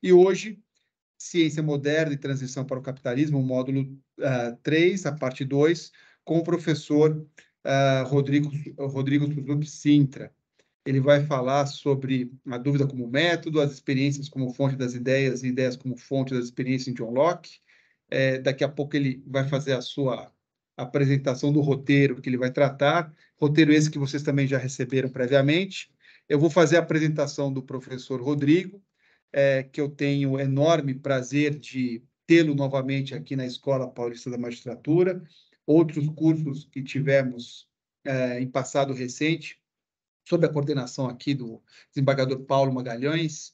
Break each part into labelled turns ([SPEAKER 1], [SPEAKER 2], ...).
[SPEAKER 1] E hoje, Ciência Moderna e Transição para o Capitalismo, o módulo 3, a parte 2, com o professor Rodrigo Suzuki Sintra. Ele vai falar sobre a dúvida como método, as experiências como fonte das ideias e ideias como fonte das experiências em John Locke. Daqui a pouco ele vai fazer a sua apresentação do roteiro que ele vai tratar, roteiro esse que vocês também já receberam previamente. Eu vou fazer a apresentação do professor Rodrigo, que eu tenho enorme prazer de tê-lo novamente aqui na Escola Paulista da Magistratura. Outros cursos que tivemos em passado recente, sob a coordenação aqui do desembargador Paulo Magalhães,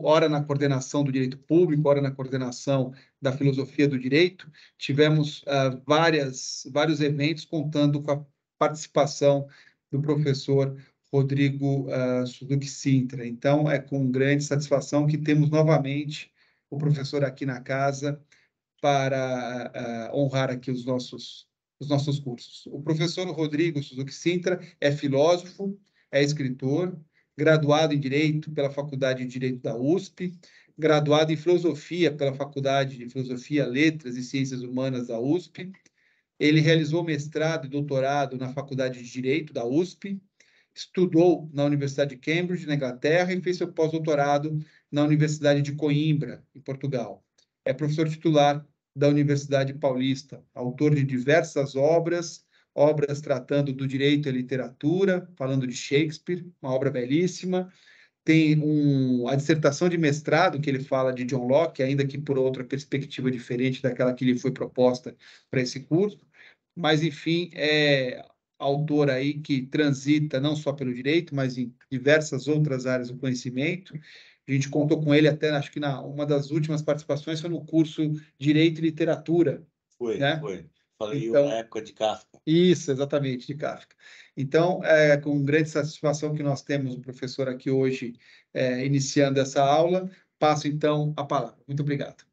[SPEAKER 1] ora na coordenação do direito público, ora na coordenação da filosofia do direito, tivemos vários eventos contando com a participação do professor Rodrigo Suzuki Sintra. Então, é com grande satisfação que temos novamente o professor aqui na casa para honrar aqui os nossos cursos. O professor Rodrigo Suzuki Sintra é filósofo, é escritor, graduado em Direito pela Faculdade de Direito da USP, graduado em Filosofia pela Faculdade de Filosofia, Letras e Ciências Humanas da USP. Ele realizou mestrado e doutorado na Faculdade de Direito da USP, estudou na Universidade de Cambridge, na Inglaterra, e fez seu pós-doutorado na Universidade de Coimbra, em Portugal. É professor titular da Universidade Paulista, autor de diversas obras tratando do direito e literatura, falando de Shakespeare, uma obra belíssima. Tem a dissertação de mestrado que ele fala de John Locke, ainda que por outra perspectiva diferente daquela que lhe foi proposta para esse curso. Mas, enfim, é autor aí que transita não só pelo direito, mas em diversas outras áreas do conhecimento. A gente contou com ele até, acho que uma das últimas participações foi no curso Direito e Literatura.
[SPEAKER 2] Foi. Falei
[SPEAKER 1] então,
[SPEAKER 2] na época de Kafka.
[SPEAKER 1] Isso, exatamente, de Kafka. Então, com grande satisfação que nós temos o professor aqui hoje iniciando essa aula. Passo, então, a palavra. Muito obrigado.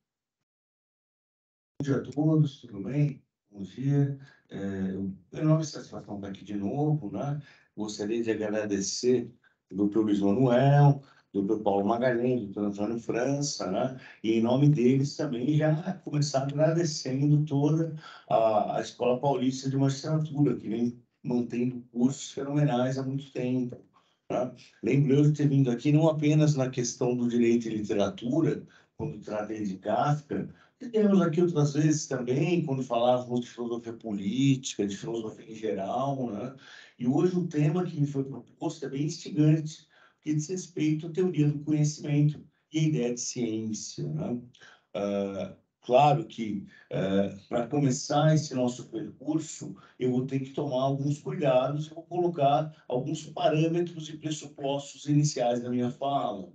[SPEAKER 3] Bom dia a todos, tudo bem? Bom dia. É enorme satisfação estar aqui de novo, né? Gostaria de agradecer ao doutor Luiz Manuel, doutor Paulo Magalhães, doutor Antônio França, né? E em nome deles também já começar agradecendo toda a Escola Paulista de Magistratura, que vem mantendo cursos fenomenais há muito tempo, né? Lembro eu de ter vindo aqui não apenas na questão do direito e literatura, quando tratei de Kafka, e temos aqui outras vezes também, quando falávamos de filosofia política, de filosofia em geral, né? E hoje o tema que me foi proposto é bem instigante, que diz respeito à teoria do conhecimento e a ideia de ciência, né? Claro que, para começar esse nosso percurso, eu vou ter que tomar alguns cuidados, eu vou colocar alguns parâmetros e pressupostos iniciais da minha fala.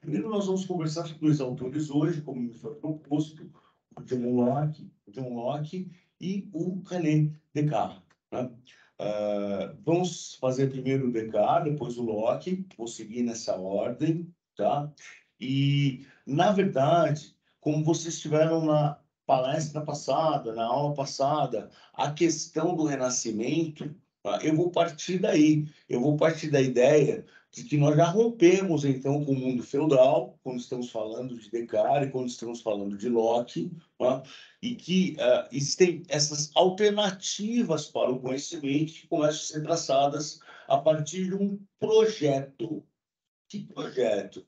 [SPEAKER 3] Primeiro, nós vamos conversar sobre dois autores hoje, como me foi proposto, o John Locke e o René Descartes, né? Vamos fazer primeiro o Descartes, depois o Locke, vou seguir nessa ordem, tá? E, na verdade, como vocês tiveram na palestra passada, na aula passada, a questão do renascimento, tá? Eu vou partir daí, eu vou partir da ideia de que nós já rompemos, então, com o mundo feudal, quando estamos falando de Descartes, quando estamos falando de Locke, tá? E que existem essas alternativas para o conhecimento que começam a ser traçadas a partir de um projeto. Que projeto?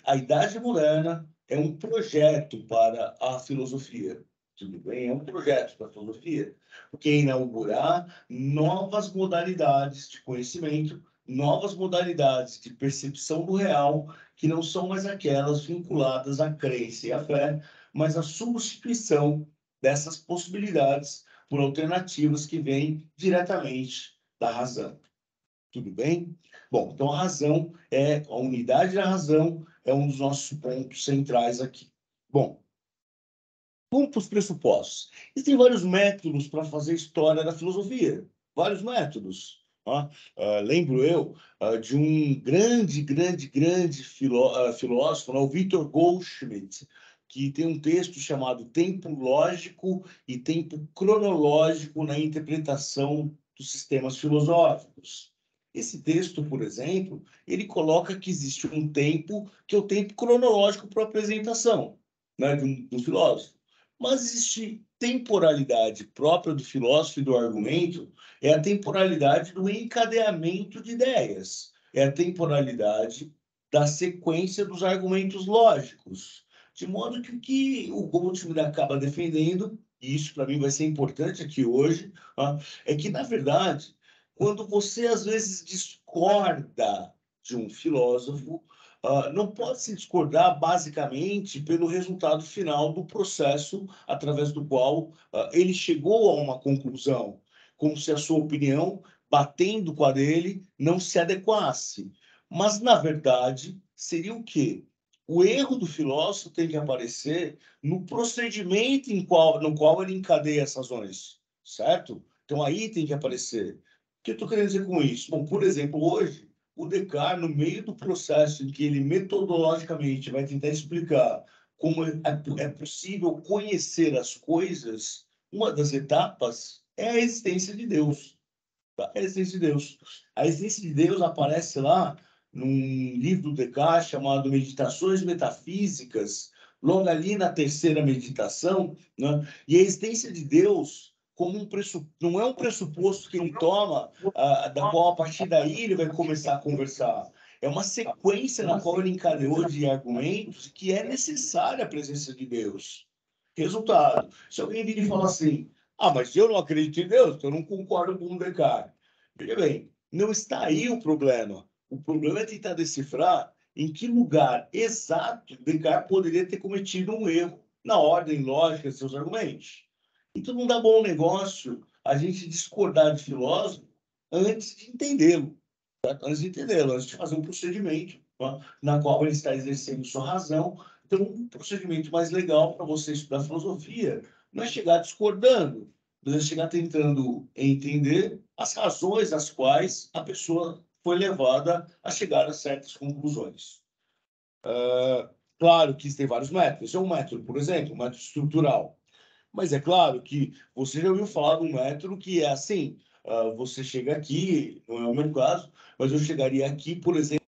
[SPEAKER 3] A Idade Moderna é um projeto para a filosofia. Tudo bem? É um projeto para a filosofia, porque inaugurar novas modalidades de conhecimento, novas modalidades de percepção do real, que não são mais aquelas vinculadas à crença e à fé, mas a substituição dessas possibilidades por alternativas que vêm diretamente da razão. Tudo bem? Bom, então a unidade da razão é um dos nossos pontos centrais aqui. Bom, vamos para os pressupostos. Existem vários métodos para fazer história da filosofia. Vários métodos. Lembro eu de um grande filósofo, o Victor Goldschmidt, que tem um texto chamado Tempo Lógico e Tempo Cronológico na Interpretação dos Sistemas Filosóficos. Esse texto, por exemplo, ele coloca que existe um tempo, que é o tempo cronológico para a apresentação, né, de um filósofo. Mas existe temporalidade própria do filósofo e do argumento, é a temporalidade do encadeamento de ideias, é a temporalidade da sequência dos argumentos lógicos. De modo que o que o Goldschmidt acaba defendendo, e isso para mim vai ser importante aqui hoje, tá? É que, na verdade, quando você às vezes discorda de um filósofo, não pode se discordar basicamente pelo resultado final do processo através do qual ele chegou a uma conclusão, como se a sua opinião, batendo com a dele, não se adequasse. Mas, na verdade, seria o quê? O erro do filósofo tem que aparecer no procedimento no qual ele encadeia as razões, certo? Então, aí tem que aparecer. O que eu estou querendo dizer com isso? Bom, por exemplo, hoje, o Descartes, no meio do processo em que ele metodologicamente vai tentar explicar como é possível conhecer as coisas, uma das etapas é a existência de Deus. Tá? A existência de Deus. A existência de Deus aparece lá num livro do Descartes chamado Meditações Metafísicas, logo ali na terceira meditação, né? E a existência de Deus como não é um pressuposto que ele toma, da qual a partir daí ele vai começar a conversar. É uma sequência na qual ele encadeou de argumentos que é necessária a presença de Deus. Resultado, se alguém vir e falar assim, mas eu não acredito em Deus, então eu não concordo com o Descartes. Veja bem, não está aí o problema. O problema é tentar decifrar em que lugar exato Descartes poderia ter cometido um erro na ordem lógica de seus argumentos. Então não dá bom negócio a gente discordar de filósofo antes de entendê-lo, certo? Antes de entendê-lo, antes de fazer um procedimento, tá? Na qual ele está exercendo sua razão. Então, um procedimento mais legal para você estudar filosofia não é chegar discordando, mas é chegar tentando entender as razões às quais a pessoa foi levada a chegar a certas conclusões. Claro que tem vários métodos. Esse é um método, por exemplo, um método estrutural. Mas é claro que você já ouviu falar de um método que é assim, você chega aqui, não é o meu caso, mas eu chegaria aqui, por exemplo,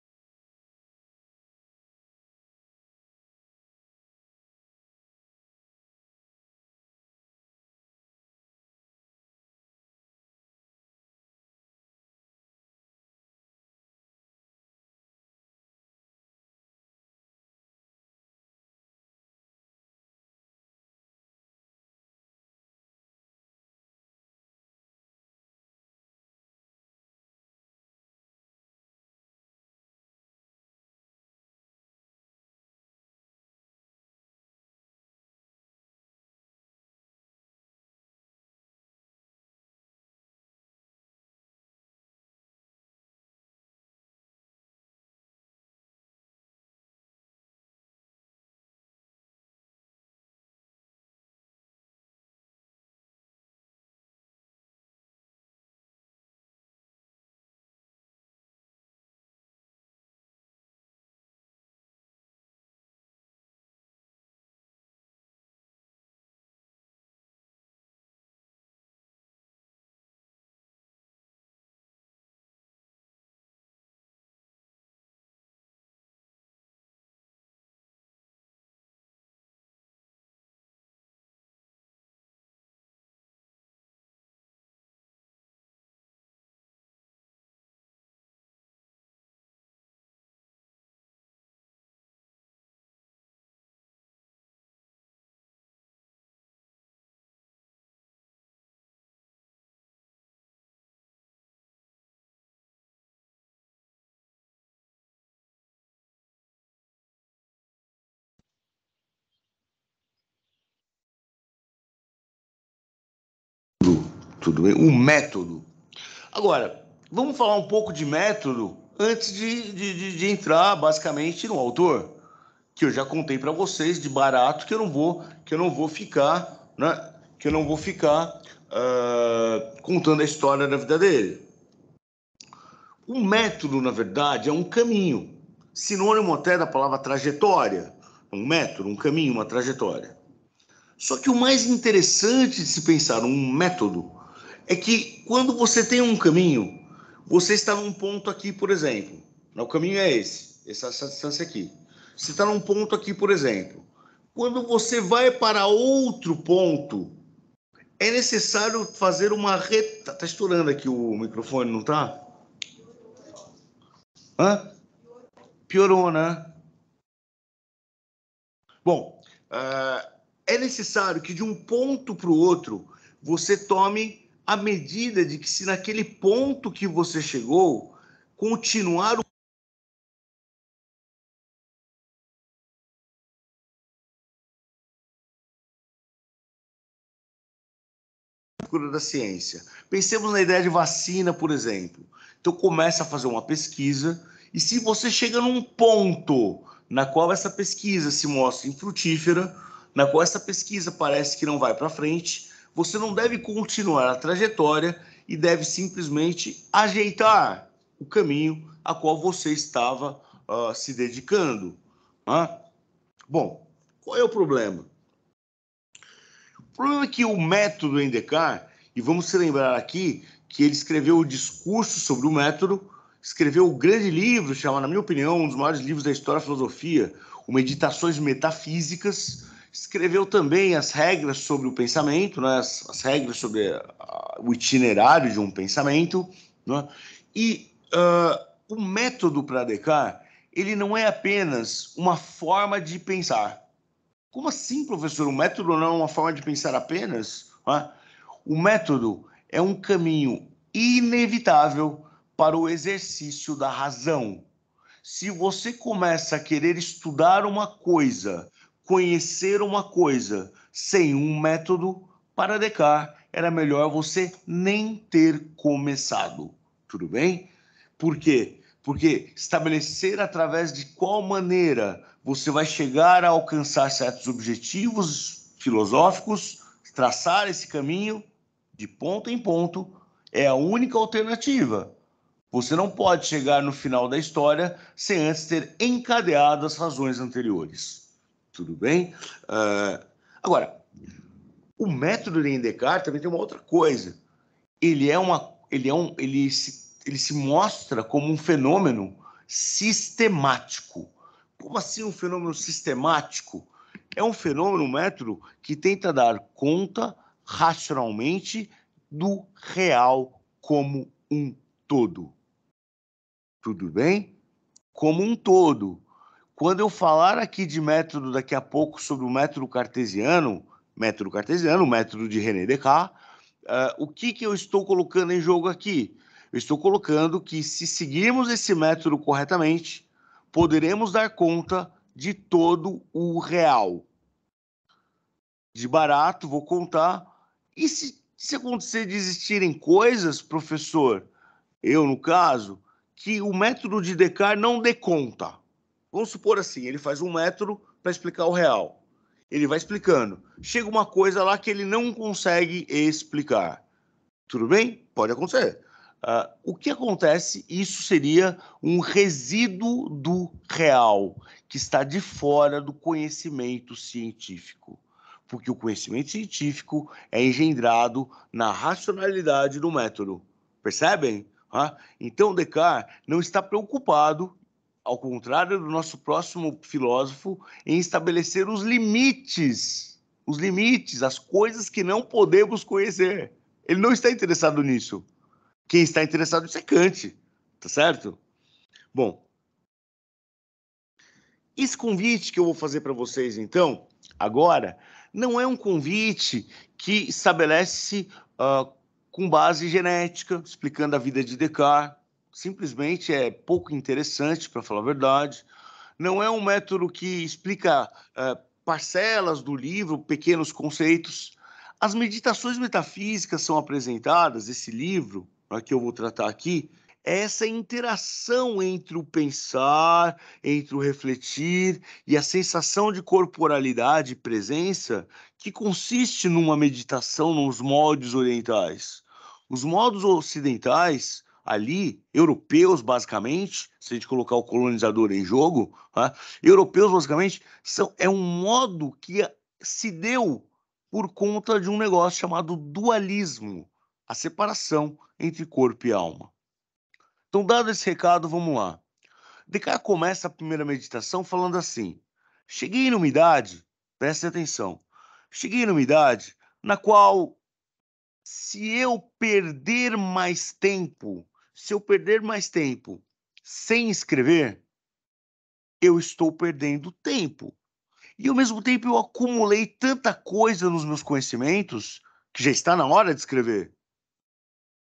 [SPEAKER 3] tudo bem, um método. Agora, vamos falar um pouco de método antes de entrar basicamente no autor, que eu já contei para vocês de barato que eu não vou ficar, né? Que eu não vou ficar contando a história da vida dele. Um método, na verdade, é um caminho, sinônimo até da palavra trajetória. Um método, um caminho, uma trajetória. Só que o mais interessante de se pensar num método é que quando você tem um caminho, Você está num ponto aqui, por exemplo. O caminho é essa distância aqui. Você está num ponto aqui, por exemplo. Quando você vai para outro ponto, é necessário fazer uma... Tá estourando aqui o microfone, não tá? Hã? Piorou, né? Bom, é necessário que de um ponto para o outro você tome a medida de que se naquele ponto que você chegou, continuar o da ciência. Pensemos na ideia de vacina, por exemplo. Então começa a fazer uma pesquisa e se você chega num ponto na qual essa pesquisa se mostra infrutífera, na qual essa pesquisa parece que não vai para frente, você não deve continuar a trajetória e deve simplesmente ajeitar o caminho a qual você estava se dedicando. Bom, qual é o problema? O problema é que o método Endecart, e vamos se lembrar aqui que ele escreveu o discurso sobre o método, escreveu o grande livro, chamado, na minha opinião, um dos maiores livros da história da filosofia, o Meditações Metafísicas, escreveu também as regras sobre o pensamento, né, as regras sobre o itinerário de um pensamento, né, e o método para Descartes, ele não é apenas uma forma de pensar. Como assim, professor? O método não é uma forma de pensar apenas? O método é um caminho inevitável para o exercício da razão. Se você começa a querer estudar uma coisa, conhecer uma coisa, sem um método, para Descartes, era melhor você nem ter começado. Tudo bem? Por quê? Porque estabelecer através de qual maneira você vai chegar a alcançar certos objetivos filosóficos, traçar esse caminho de ponto em ponto, é a única alternativa. Você não pode chegar no final da história sem antes ter encadeado as razões anteriores. Tudo bem? Agora, o método de Descartes também tem uma outra coisa. Ele se mostra como um fenômeno sistemático. Como assim um fenômeno sistemático? É um fenômeno, um método que tenta dar conta racionalmente do real como um todo. Tudo bem? Como um todo. Quando eu falar aqui de método daqui a pouco sobre o método cartesiano, o método de René Descartes, o que eu estou colocando em jogo aqui? Eu estou colocando que se seguirmos esse método corretamente, poderemos dar conta de todo o real. De barato, vou contar. E se acontecer de existirem coisas, professor, eu no caso, que o método de Descartes não dê conta. Vamos supor assim, ele faz um método para explicar o real. Ele vai explicando. Chega uma coisa lá que ele não consegue explicar. Tudo bem? Pode acontecer. O que acontece? Isso seria um resíduo do real, que está de fora do conhecimento científico. Porque o conhecimento científico é engendrado na racionalidade do método. Percebem? Então, Descartes não está preocupado, ao contrário do nosso próximo filósofo, em estabelecer os limites, as coisas que não podemos conhecer. Ele não está interessado nisso. Quem está interessado nisso é Kant, tá certo? Bom, esse convite que eu vou fazer para vocês, então, agora, não é um convite que estabelece com base genética, explicando a vida de Descartes. Simplesmente é pouco interessante, para falar a verdade. Não é um método que explica parcelas do livro, pequenos conceitos. As meditações metafísicas são apresentadas, esse livro que eu vou tratar aqui, é essa interação entre o pensar, entre o refletir e a sensação de corporalidade e presença que consiste numa meditação nos moldes orientais. Os modos ocidentais, ali, europeus basicamente, se a gente colocar o colonizador em jogo, europeus basicamente, é um modo que se deu por conta de um negócio chamado dualismo, a separação entre corpo e alma.
[SPEAKER 2] Então, dado esse recado, vamos lá. Descartes começa a primeira meditação falando assim: cheguei numa idade, preste atenção, cheguei numa idade na qual, se eu perder mais tempo, sem escrever, eu estou perdendo tempo. E ao mesmo tempo eu acumulei tanta coisa nos meus conhecimentos que já está na hora de escrever.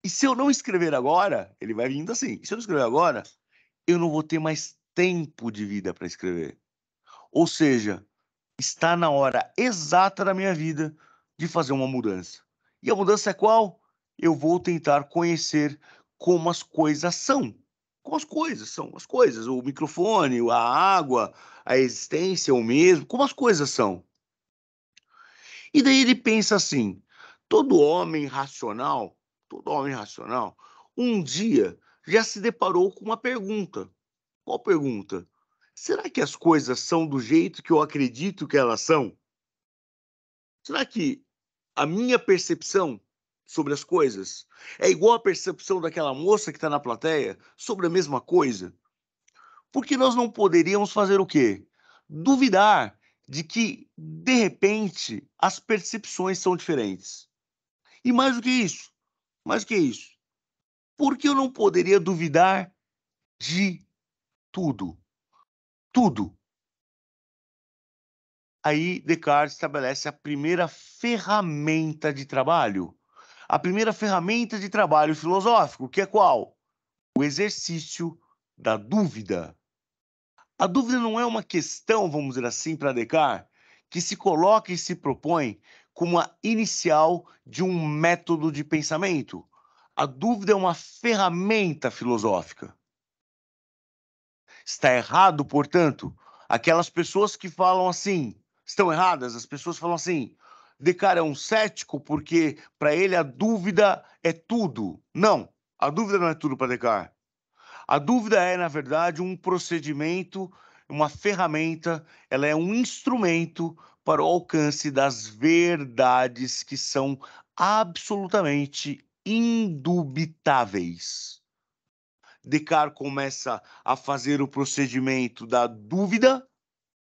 [SPEAKER 2] E se eu não escrever agora, ele vai vindo assim. Se eu não escrever agora, eu não vou ter mais tempo de vida para escrever. Ou seja, está na hora exata da minha vida de fazer uma mudança. E a mudança é qual? Eu vou tentar conhecer como as coisas são. Como as coisas são, as coisas, o microfone, a água, a existência, o mesmo, como as coisas são. E daí ele pensa assim: todo homem racional, um dia já se deparou com uma pergunta. Qual pergunta? Será que as coisas são do jeito que eu acredito que elas são? Será que a minha percepção sobre as coisas é igual à percepção daquela moça que está na plateia sobre a mesma coisa? Porque nós não poderíamos fazer o quê? Duvidar de que, de repente, as percepções são diferentes. E mais do que isso, porque eu não poderia duvidar de tudo? Tudo. Aí Descartes estabelece a primeira ferramenta de trabalho. A primeira ferramenta de trabalho filosófico, que é qual? O exercício da dúvida. A dúvida não é uma questão, vamos dizer assim, para Descartes, que se coloca e se propõe como a inicial de um método de pensamento. A dúvida é uma ferramenta filosófica. Está errado, portanto, aquelas pessoas que falam assim, estão erradas, as pessoas falam assim: Descartes é um cético porque para ele a dúvida é tudo. Não, a dúvida não é tudo para Descartes. A dúvida é, na verdade, um procedimento, uma ferramenta, ela é um instrumento para o alcance das verdades que são absolutamente indubitáveis. Descartes começa a fazer o procedimento da dúvida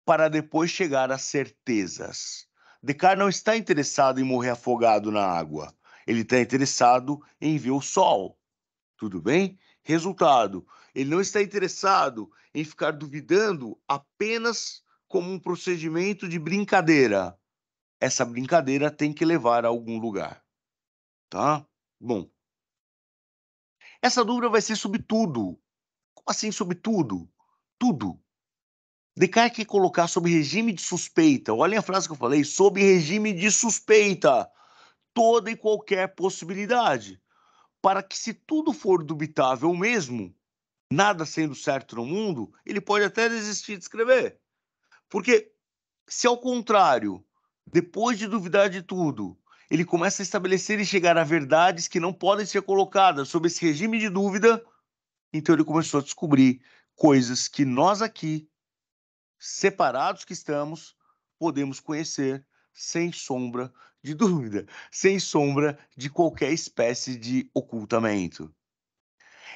[SPEAKER 2] para depois chegar às certezas. Descartes não está interessado em morrer afogado na água. Ele está interessado em ver o sol. Tudo bem? Resultado: ele não está interessado em ficar duvidando apenas como um procedimento de brincadeira. Essa brincadeira tem que levar a algum lugar, tá? Bom, essa dúvida vai ser sobre tudo. Como assim sobre tudo? Tudo. Descartes quer colocar sob regime de suspeita. Olhem a frase que eu falei: sob regime de suspeita. Toda e qualquer possibilidade. Para que, se tudo for dubitável mesmo, nada sendo certo no mundo, ele pode até desistir de escrever. Porque, se ao contrário, depois de duvidar de tudo, ele começa a estabelecer e chegar a verdades que não podem ser colocadas sob esse regime de dúvida, então ele começou a descobrir coisas que nós aqui, separados que estamos, podemos conhecer sem sombra de dúvida, sem sombra de qualquer espécie de ocultamento.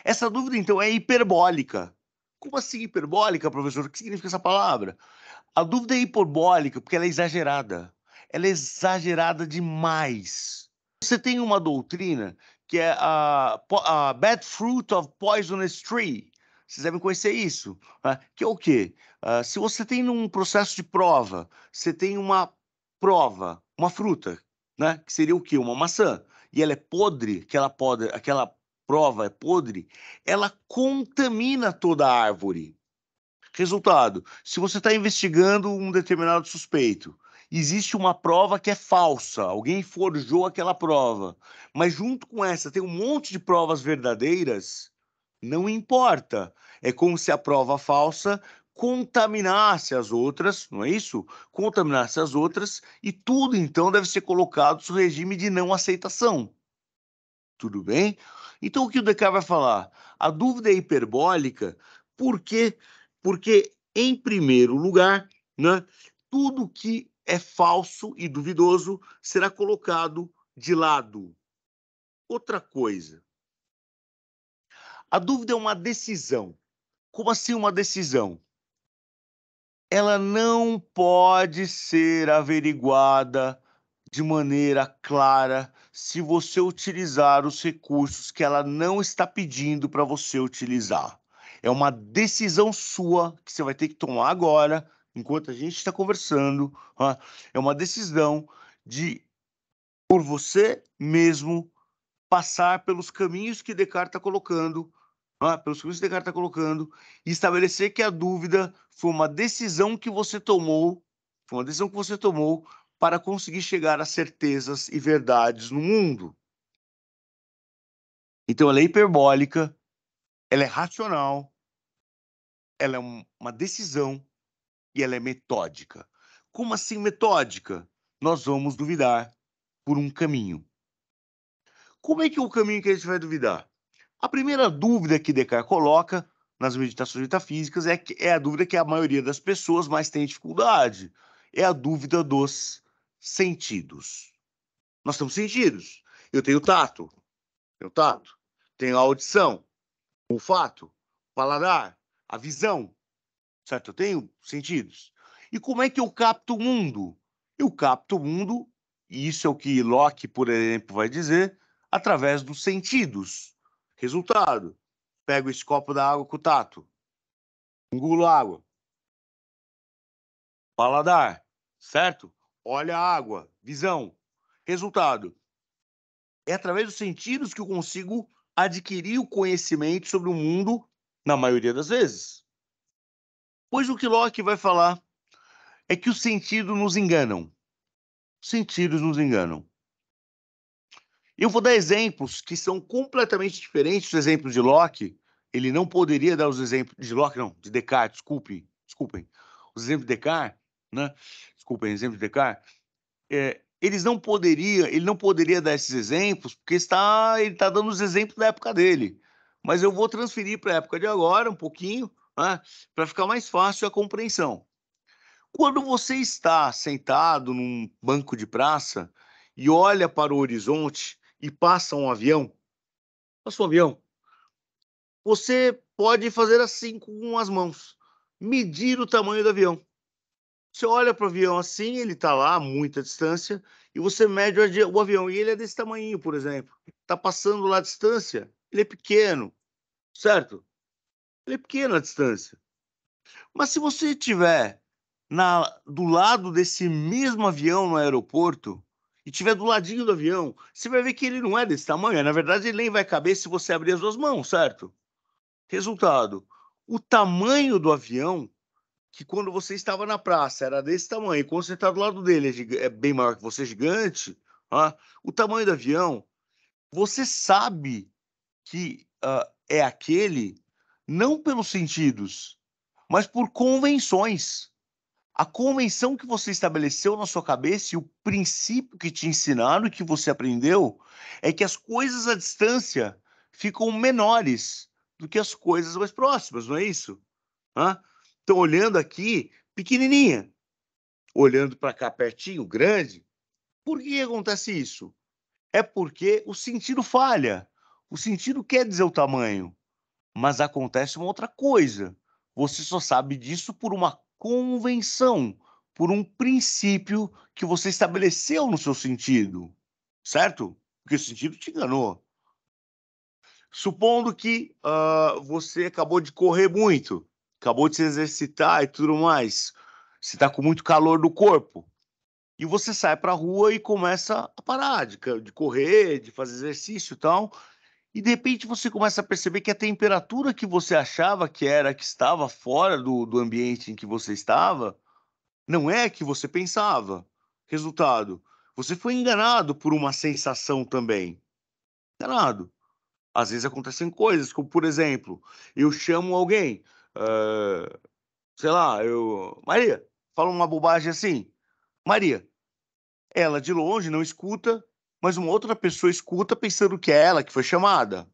[SPEAKER 2] Essa dúvida, então, é hiperbólica. Como assim hiperbólica, professor? O que significa essa palavra? A dúvida é hiperbólica porque ela é exagerada. Ela é exagerada demais. Você tem uma doutrina que é a Bad Fruit of Poisonous Tree. Vocês devem conhecer isso. Né? Que é o quê? Se você tem num processo de prova, você tem uma prova, uma fruta, né? Que seria o quê? Uma maçã. E ela é podre, aquela prova é podre, ela contamina toda a árvore. Resultado: se você está investigando um determinado suspeito, existe uma prova que é falsa, alguém forjou aquela prova, mas junto com essa tem um monte de provas verdadeiras, não importa. É como se a prova falsa contaminasse as outras, não é isso? Contaminasse as outras e tudo então deve ser colocado sob regime de não aceitação. Tudo bem? Então o que o Descartes vai falar? A dúvida é hiperbólica, por quê? Porque, em primeiro lugar, né, tudo que é falso e duvidoso será colocado de lado. Outra coisa, A dúvida é uma decisão. Como assim uma decisão? Ela não pode ser averiguada de maneira clara se você utilizar os recursos que ela não está pedindo para você utilizar. É uma decisão sua que você vai ter que tomar agora, enquanto a gente está conversando. É uma decisão de, por você mesmo, passar pelos caminhos que Descartes está colocando, e estabelecer que a dúvida foi uma decisão que você tomou, para conseguir chegar a certezas e verdades no mundo. Então, ela é hiperbólica, ela é racional, ela é uma decisão e ela é metódica. Como assim metódica? Nós vamos duvidar por um caminho. Como é que é o caminho que a gente vai duvidar? A primeira dúvida que Descartes coloca nas meditações metafísicas é a dúvida que a maioria das pessoas mais tem dificuldade. É a dúvida dos sentidos. Nós temos sentidos. Eu tenho tato, tenho a audição, o olfato, o paladar, a visão, certo? Eu tenho sentidos. E como é que eu capto o mundo? Eu capto o mundo, e isso é o que Locke, por exemplo, vai dizer, através dos sentidos. Resultado: pego esse copo da água com o tato, engulo água. Paladar, certo? Olha a água, visão. Resultado: é através dos sentidos que eu consigo adquirir o conhecimento sobre o mundo, na maioria das vezes. Pois o que Locke vai falar é que os sentidos nos enganam. Os sentidos nos enganam. Eu vou dar exemplos que são completamente diferentes dos exemplos de Locke. Ele não poderia dar os exemplos de Locke, não, de Descartes, desculpem. Os exemplos de Descartes, né? Desculpem, exemplos de Descartes. Ele não poderia dar esses exemplos, porque ele está dando os exemplos da época dele. Mas eu vou transferir para a época de agora, um pouquinho, né, para ficar mais fácil a compreensão. Quando você está sentado num banco de praça e olha para o horizonte e passa um avião, você pode fazer assim com as mãos, medir o tamanho do avião. Você olha para o avião assim, ele está lá a muita distância, e você mede o avião, e ele é desse tamanho, por exemplo. Está passando lá a distância, ele é pequeno, certo? Ele é pequeno a distância. Mas se você estiver do lado desse mesmo avião no aeroporto, e estiver do ladinho do avião, você vai ver que ele não é desse tamanho. Na verdade, ele nem vai caber se você abrir as duas mãos, certo? Resultado: o tamanho do avião, que quando você estava na praça era desse tamanho, e quando você está do lado dele é bem maior que você, gigante, o tamanho do avião, você sabe que é aquele não pelos sentidos, mas por convenções. A convenção que você estabeleceu na sua cabeça e o princípio que te ensinaram e que você aprendeu é que as coisas à distância ficam menores do que as coisas mais próximas, não é isso? Então, olhando aqui, pequenininha, olhando para cá pertinho, grande. Por que acontece isso? É porque o sentido falha. O sentido quer dizer o tamanho, mas acontece uma outra coisa. Você só sabe disso por uma convenção, por um princípio que você estabeleceu no seu sentido, certo? Porque o sentido te enganou. Supondo que você acabou de correr muito, acabou de se exercitar e tudo mais, você está com muito calor no corpo, e você sai para a rua e começa a parar de correr, de fazer exercício e tal, e de repente você começa a perceber que a temperatura que você achava que estava fora do ambiente em que você estava, não é a que você pensava. Resultado: você foi enganado por uma sensação também. Enganado. Às vezes acontecem coisas, como por exemplo, eu chamo alguém, sei lá, Maria, fala uma bobagem assim, Maria. Ela de longe não escuta, mas uma outra pessoa escuta pensando que é ela que foi chamada,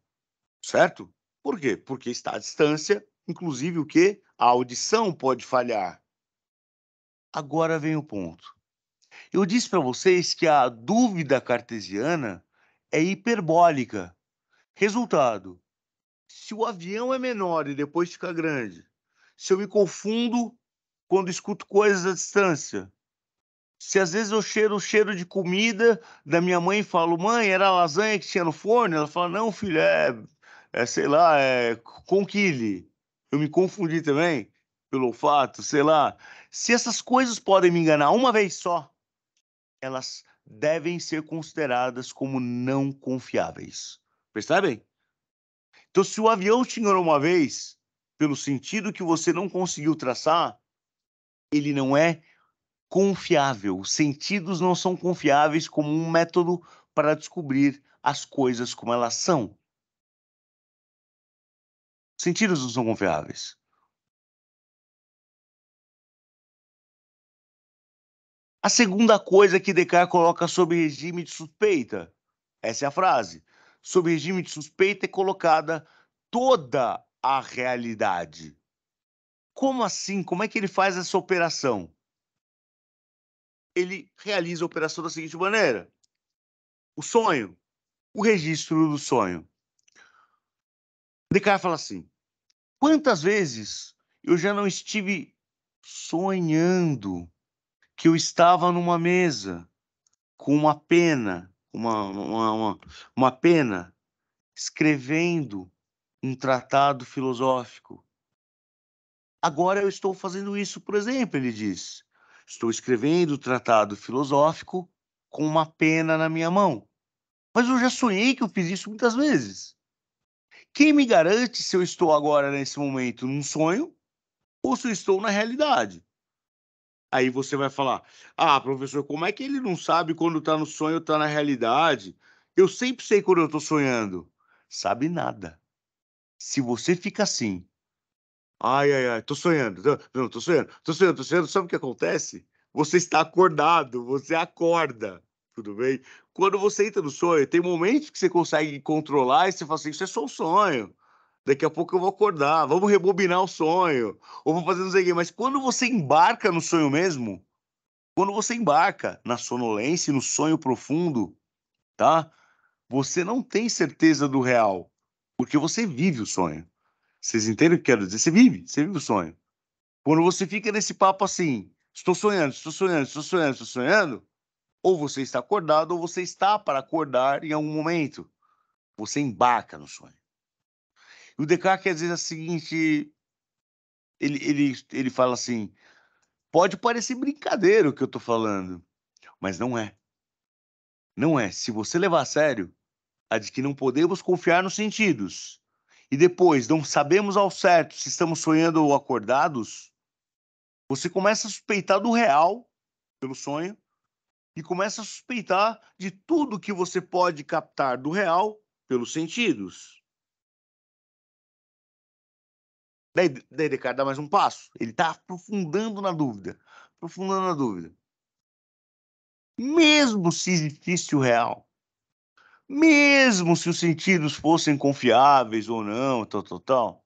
[SPEAKER 2] certo? Por quê? Porque está à distância, inclusive o quê? A audição pode falhar. Agora vem o ponto. Eu disse para vocês que a dúvida cartesiana é hiperbólica. Resultado: Se o avião é menor e depois fica grande, se eu me confundo quando escuto coisas à distância, se às vezes eu cheiro o cheiro de comida da minha mãe e falo, mãe, era a lasanha que tinha no forno? Ela fala, não, filho, sei lá, é conquile. Eu me confundi também pelo olfato, sei lá. Se essas coisas podem me enganar uma vez só, elas devem ser consideradas como não confiáveis. Percebem? Então, se o avião te enganou uma vez, pelo sentido que você não conseguiu traçar, ele não é confiável. Os sentidos não são confiáveis como um método para descobrir as coisas como elas são. Os sentidos não são confiáveis. A segunda coisa que Descartes coloca sob regime de suspeita, essa é a frase, sob regime de suspeita é colocada toda a realidade. Como assim? Como é que ele faz essa operação? Ele realiza a operação da seguinte maneira: o sonho, o registro do sonho. Descartes fala assim: quantas vezes eu já não estive sonhando que eu estava numa mesa com uma pena, uma pena, escrevendo um tratado filosófico. Agora eu estou fazendo isso, por exemplo, ele diz. Estou escrevendo o tratado filosófico com uma pena na minha mão. Mas eu já sonhei que eu fiz isso muitas vezes. Quem me garante se eu estou agora, nesse momento, num sonho ou se eu estou na realidade? Aí você vai falar: ah, professor, como é que ele não sabe quando está no sonho ou está na realidade? Eu sempre sei quando eu estou sonhando. Sabe nada. Se você fica assim, ai, ai, ai, tô sonhando, não, tô sonhando, sabe o que acontece? Você está acordado, você acorda, tudo bem? Quando você entra no sonho, tem momentos que você consegue controlar e você fala assim, isso é só um sonho. Daqui a pouco eu vou acordar, vamos rebobinar o sonho, ou vou fazer não sei o quê. Mas quando você embarca no sonho mesmo, quando você embarca na sonolência, no sonho profundo, tá? Você não tem certeza do real, porque você vive o sonho. Vocês entendem o que eu quero dizer? Você vive o sonho. Quando você fica nesse papo assim, estou sonhando, estou sonhando, estou sonhando, estou sonhando, ou você está acordado, ou você está para acordar em algum momento. Você embarca no sonho. E o Descartes quer dizer o seguinte, ele fala assim, pode parecer brincadeira o que eu estou falando, mas não é. Não é. Se você levar a sério, a de que não podemos confiar nos sentidos, e depois não sabemos ao certo se estamos sonhando ou acordados, você começa a suspeitar do real pelo sonho e começa a suspeitar de tudo que você pode captar do real pelos sentidos. Daí Descartes dá mais um passo. Ele está aprofundando na dúvida. Aprofundando na dúvida. Mesmo se existisse o real, mesmo se os sentidos fossem confiáveis ou não, tal.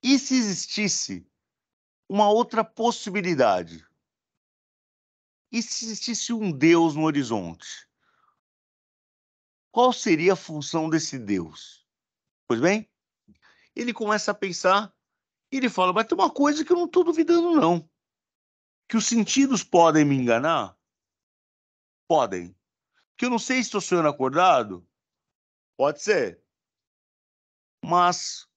[SPEAKER 2] E se existisse uma outra possibilidade? E se existisse um Deus no horizonte? Qual seria a função desse Deus? Pois bem, ele começa a pensar e ele fala, mas tem uma coisa que eu não estou duvidando não. Que os sentidos podem me enganar? Podem. Que eu não sei se estou sonhando acordado? Pode ser. Mas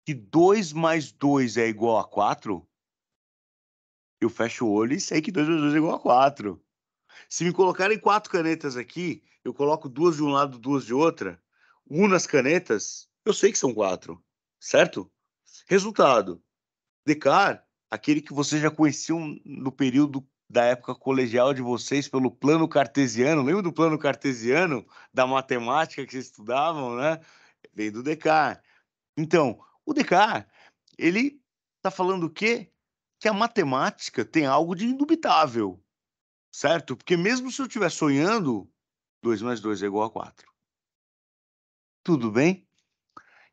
[SPEAKER 2] que 2 mais 2 é igual a 4? Eu fecho o olho e sei que 2 mais 2 é igual a 4. Se me colocarem 4 canetas aqui, eu coloco 2 de um lado, 2 de outra, uno as canetas, eu sei que são 4, certo? Resultado, Descartes, aquele que vocês já conheciam no período da época colegial de vocês pelo plano cartesiano, lembra do plano cartesiano da matemática que vocês estudavam, né? Veio do Descartes. Então, o Descartes, ele está falando o quê? Que a matemática tem algo de indubitável, certo? Porque mesmo se eu estiver sonhando, 2 mais 2 é igual a 4. Tudo bem?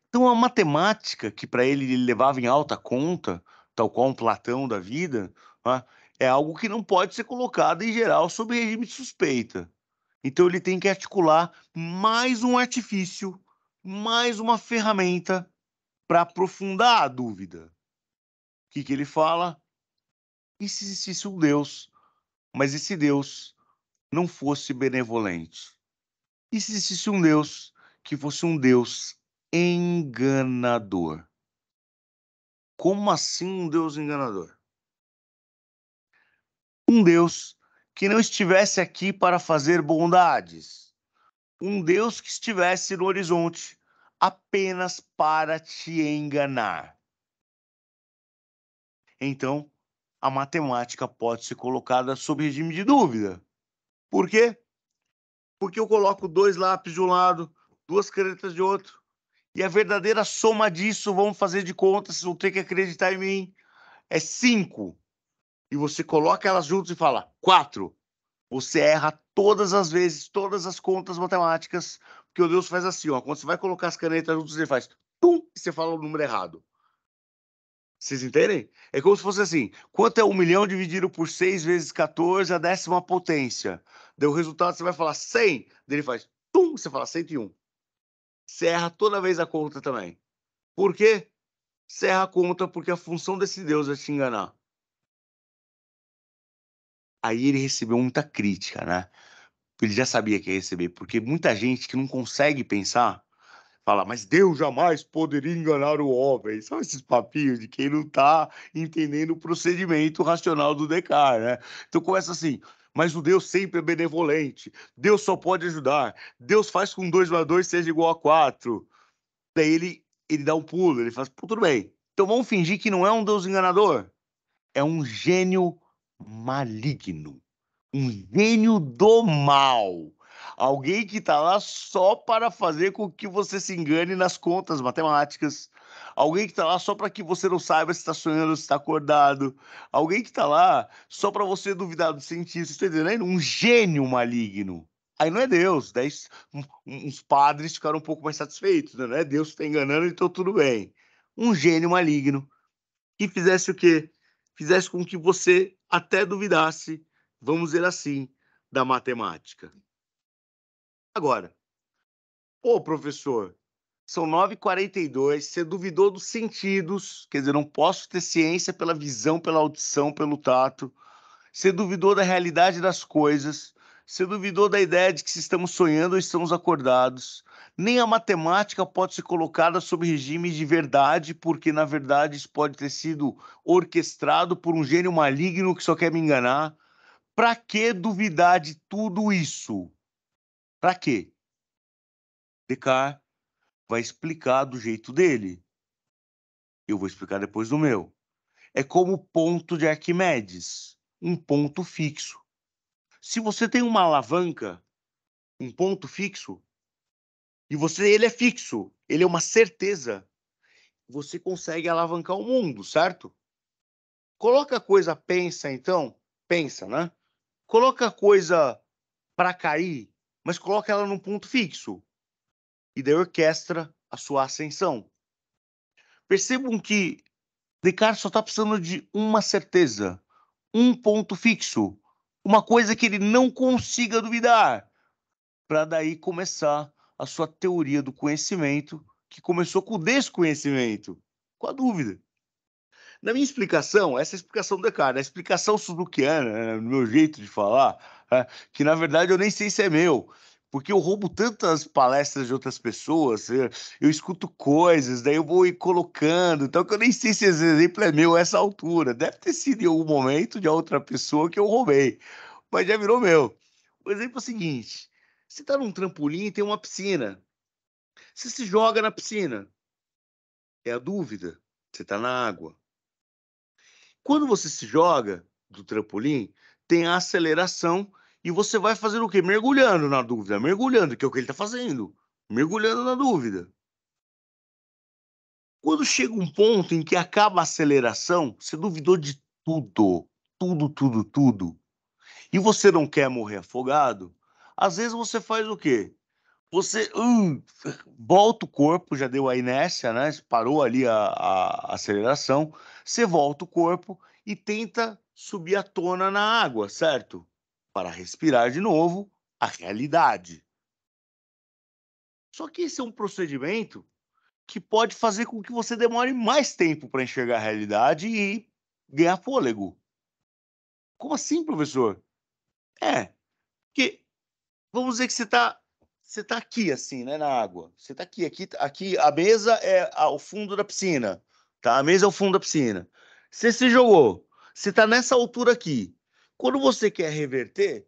[SPEAKER 2] Então, a matemática, que para ele levava em alta conta, tal qual um Platão da vida, né, é algo que não pode ser colocado, em geral, sob regime de suspeita. Então, ele tem que articular mais um artifício mais uma ferramenta para aprofundar a dúvida. O que ele fala? E se existisse um Deus, mas esse Deus não fosse benevolente? E se existisse um Deus que fosse um Deus enganador? Como assim um Deus enganador? Um Deus que não estivesse aqui para fazer bondades. Um Deus que estivesse no horizonte apenas para te enganar. Então, a matemática pode ser colocada sob regime de dúvida. Por quê? Porque eu coloco 2 lápis de um lado, 2 canetas de outro, e a verdadeira soma disso, vamos fazer de conta, vocês vão ter que acreditar em mim, é 5. E você coloca elas juntas e fala 4. Você erra todas as vezes, todas as contas matemáticas, porque o Deus faz assim, ó, quando você vai colocar as canetas juntas, ele faz tum, e você fala o número errado. Vocês entendem? É como se fosse assim, quanto é 1 milhão dividido por 6 vezes 14, a 10ª potência? Deu o resultado, você vai falar 100, daí ele faz tum, você fala 101. Você erra toda vez a conta também. Por quê? Você erra a conta porque a função desse Deus é te enganar. Aí ele recebeu muita crítica, né? Ele já sabia que ia receber, porque muita gente que não consegue pensar fala, mas Deus jamais poderia enganar o homem. São esses papinhos de quem não está entendendo o procedimento racional do Descartes, né? Então começa assim, mas o Deus sempre é benevolente. Deus só pode ajudar. Deus faz com 2 mais 2 seja igual a 4. Daí ele dá um pulo, ele fala, pô, tudo bem. Então vamos fingir que não é um Deus enganador. É um gênio maligno. Um gênio do mal. Alguém que está lá só para fazer com que você se engane nas contas matemáticas. Alguém que está lá só para que você não saiba se está sonhando ou se está acordado. Alguém que está lá só para você duvidar do cientista. Está entendendo? Um gênio maligno. Aí não é Deus. Daí uns padres ficaram um pouco mais satisfeitos. Né? Não é Deus que está enganando, então tudo bem. Um gênio maligno que fizesse o quê? Fizesse com que você até duvidasse, vamos dizer assim, da matemática. Agora, ô professor, são 9h42, você duvidou dos sentidos, quer dizer, não posso ter ciência pela visão, pela audição, pelo tato. Você duvidou da realidade das coisas, você duvidou da ideia de que se estamos sonhando ou estamos acordados. Nem a matemática pode ser colocada sob regime de verdade, porque, na verdade, isso pode ter sido orquestrado por um gênio maligno que só quer me enganar. Para que duvidar de tudo isso? Para quê? Descartes vai explicar do jeito dele. Eu vou explicar depois do meu. É como o ponto de Arquimedes, um ponto fixo. Se você tem uma alavanca, um ponto fixo, e ele é fixo, ele é uma certeza, você consegue alavancar o mundo, certo? Coloca a coisa pensa, então, pensa, né? Coloca a coisa para cair, mas coloca ela num ponto fixo, e daí orquestra a sua ascensão. Percebam que Descartes só está precisando de uma certeza, um ponto fixo, uma coisa que ele não consiga duvidar, para daí começar a sua teoria do conhecimento, que começou com o desconhecimento, com a dúvida. Na minha explicação, essa é a explicação do Descartes, a explicação suzukiana, né, no meu jeito de falar, que na verdade eu nem sei se é meu, porque eu roubo tantas palestras de outras pessoas, eu escuto coisas, daí eu vou ir colocando, então que eu nem sei se esse exemplo é meu a essa altura. Deve ter sido em algum momento de outra pessoa que eu roubei, mas já virou meu. O exemplo é o seguinte: você está num trampolim e tem uma piscina. Você se joga na piscina. É a dúvida. Você está na água. Quando você se joga do trampolim, tem a aceleração e você vai fazer o quê? Mergulhando na dúvida, mergulhando, que é o que ele está fazendo, mergulhando na dúvida. Quando chega um ponto em que acaba a aceleração, você duvidou de tudo, tudo, e você não quer morrer afogado, às vezes você faz o quê? Você volta o corpo, já deu a inércia, né? Parou ali a aceleração. Você volta o corpo e tenta subir à tona na água, certo? Para respirar de novo a realidade. Só que esse é um procedimento que pode fazer com que você demore mais tempo para enxergar a realidade e ganhar fôlego. Como assim, professor? Porque vamos dizer que você tá aqui, assim, né, na água. Você tá aqui a mesa é o fundo da piscina, tá? A mesa é o fundo da piscina. Você se jogou, você tá nessa altura aqui. Quando você quer reverter,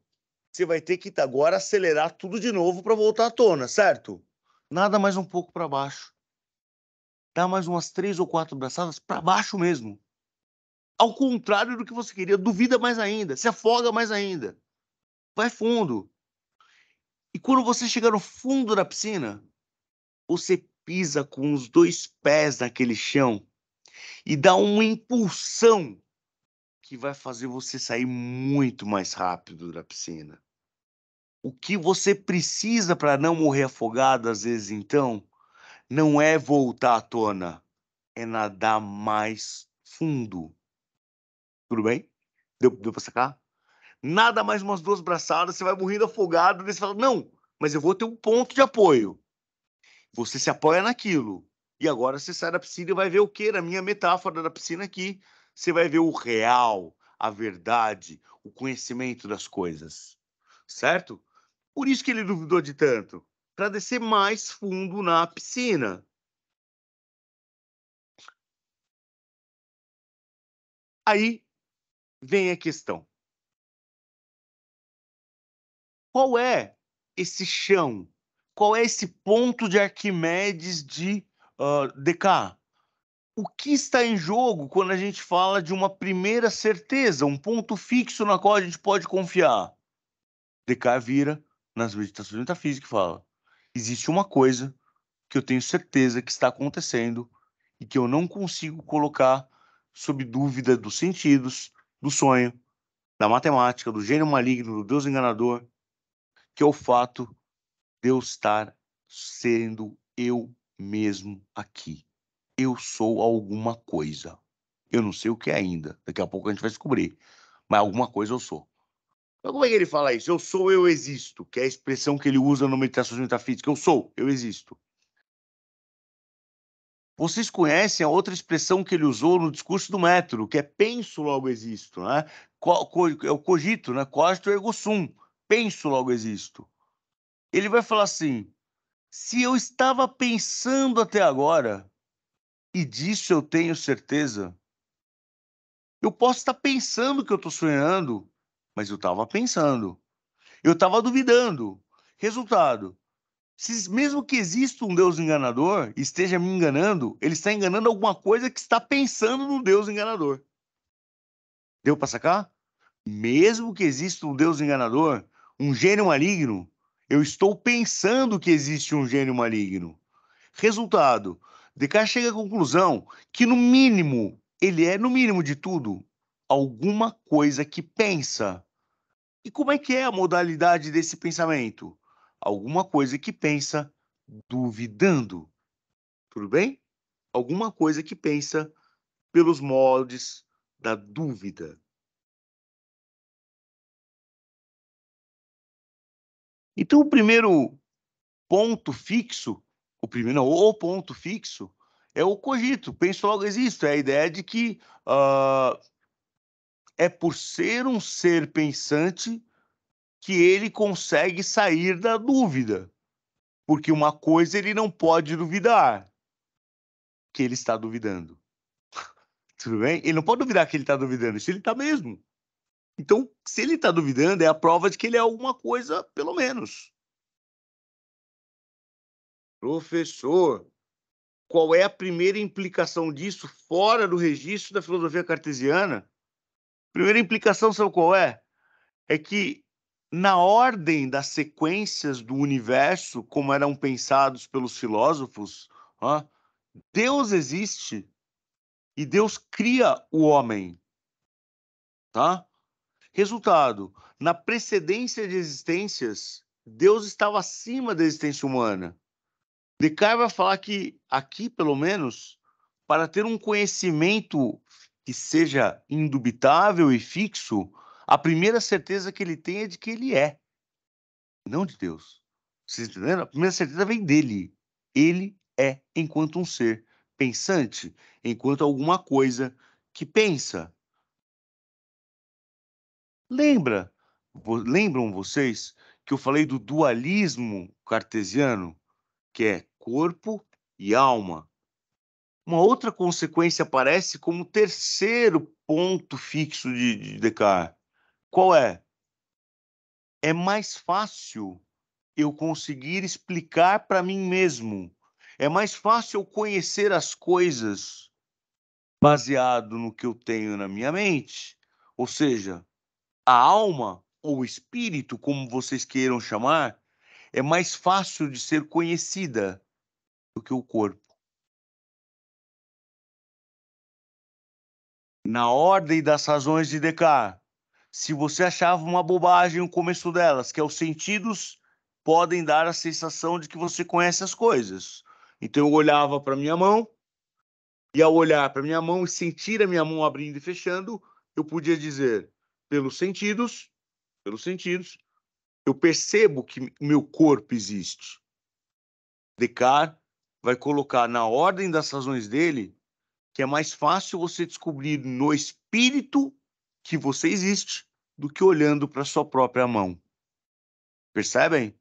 [SPEAKER 2] você vai ter que agora acelerar tudo de novo para voltar à tona, certo? Nada mais um pouco para baixo. Dá mais umas 3 ou 4 braçadas para baixo mesmo. Ao contrário do que você queria, duvida mais ainda, se afoga mais ainda. Vai fundo. E quando você chega no fundo da piscina, você pisa com os 2 pés naquele chão e dá uma impulsão que vai fazer você sair muito mais rápido da piscina. O que você precisa para não morrer afogado, às vezes, então, não é voltar à tona, é nadar mais fundo. Tudo bem? Deu para sacar? Nada mais umas 2 braçadas, você vai morrendo afogado, daí você fala, não, mas eu vou ter um ponto de apoio. Você se apoia naquilo. E agora você sai da piscina e vai ver o quê? Na minha metáfora da piscina aqui, você vai ver o real, a verdade, o conhecimento das coisas. Certo? Por isso que ele duvidou de tanto. Para descer mais fundo na piscina. Aí vem a questão. Qual é esse chão? Qual é esse ponto de Arquimedes de Descartes? O que está em jogo quando a gente fala de uma primeira certeza, um ponto fixo na qual a gente pode confiar? Descartes vira nas Meditações Metafísicas e fala: existe uma coisa que eu tenho certeza que está acontecendo e que eu não consigo colocar sob dúvida dos sentidos, do sonho, da matemática, do gênio maligno, do Deus enganador, que é o fato de eu estar sendo eu mesmo aqui. Eu sou alguma coisa. Eu não sei o que é ainda. Daqui a pouco a gente vai descobrir. Mas alguma coisa eu sou. Mas como é que ele fala isso? Eu sou, eu existo, que é a expressão que ele usa no Meditações Metafísicas. Eu sou, eu existo. Vocês conhecem a outra expressão que ele usou no discurso do método, que é penso, logo existo, né? É o cogito, né? Cogito ergo sum. Penso, logo existo. Ele vai falar assim: se eu estava pensando até agora, e disso eu tenho certeza, eu posso estar pensando que eu estou sonhando, mas eu estava pensando. Eu estava duvidando. Resultado: mesmo que exista um Deus enganador e esteja me enganando, ele está enganando alguma coisa que está pensando no Deus enganador. Deu para sacar? Mesmo que exista um Deus enganador, um gênio maligno, eu estou pensando que existe um gênio maligno. Resultado: Descartes chega à conclusão que, no mínimo, ele é, no mínimo de tudo, alguma coisa que pensa. E como é que é a modalidade desse pensamento? Alguma coisa que pensa duvidando. Tudo bem? Alguma coisa que pensa pelos moldes da dúvida. Então, o primeiro ponto fixo, o ponto fixo é o cogito, penso logo existo, é a ideia de que é por ser um ser pensante que ele consegue sair da dúvida, porque uma coisa ele não pode duvidar, que ele está duvidando. Tudo bem? Ele não pode duvidar que ele está duvidando, isso ele está mesmo. Então, se ele está duvidando, é a prova de que ele é alguma coisa, pelo menos. Professor, qual é a primeira implicação disso fora do registro da filosofia cartesiana? Primeira implicação, sabe qual é? É que na ordem das sequências do universo, como eram pensados pelos filósofos, Deus existe e Deus cria o homem, tá? Resultado: na precedência de existências, Deus estava acima da existência humana. Descartes vai falar que aqui, pelo menos, para ter um conhecimento que seja indubitável e fixo, a primeira certeza que ele tem é de que ele é, não de Deus. Vocês entenderam? A primeira certeza vem dele. Ele é enquanto um ser pensante, enquanto alguma coisa que pensa. Lembram vocês que eu falei do dualismo cartesiano, que é corpo e alma? Uma outra consequência aparece como terceiro ponto fixo de Descartes. Qual é? É mais fácil eu conseguir explicar para mim mesmo. É mais fácil eu conhecer as coisas baseado no que eu tenho na minha mente. Ou seja, a alma ou o espírito, como vocês queiram chamar, é mais fácil de ser conhecida do que o corpo. Na ordem das razões de Descartes, se você achava uma bobagem o começo delas, que é os sentidos podem dar a sensação de que você conhece as coisas. Então eu olhava para minha mão, e ao olhar para minha mão e sentir a minha mão abrindo e fechando, eu podia dizer, pelos sentidos, eu percebo que meu corpo existe. Descartes vai colocar na ordem das razões dele que é mais fácil você descobrir no espírito que você existe do que olhando para sua própria mão. Percebem?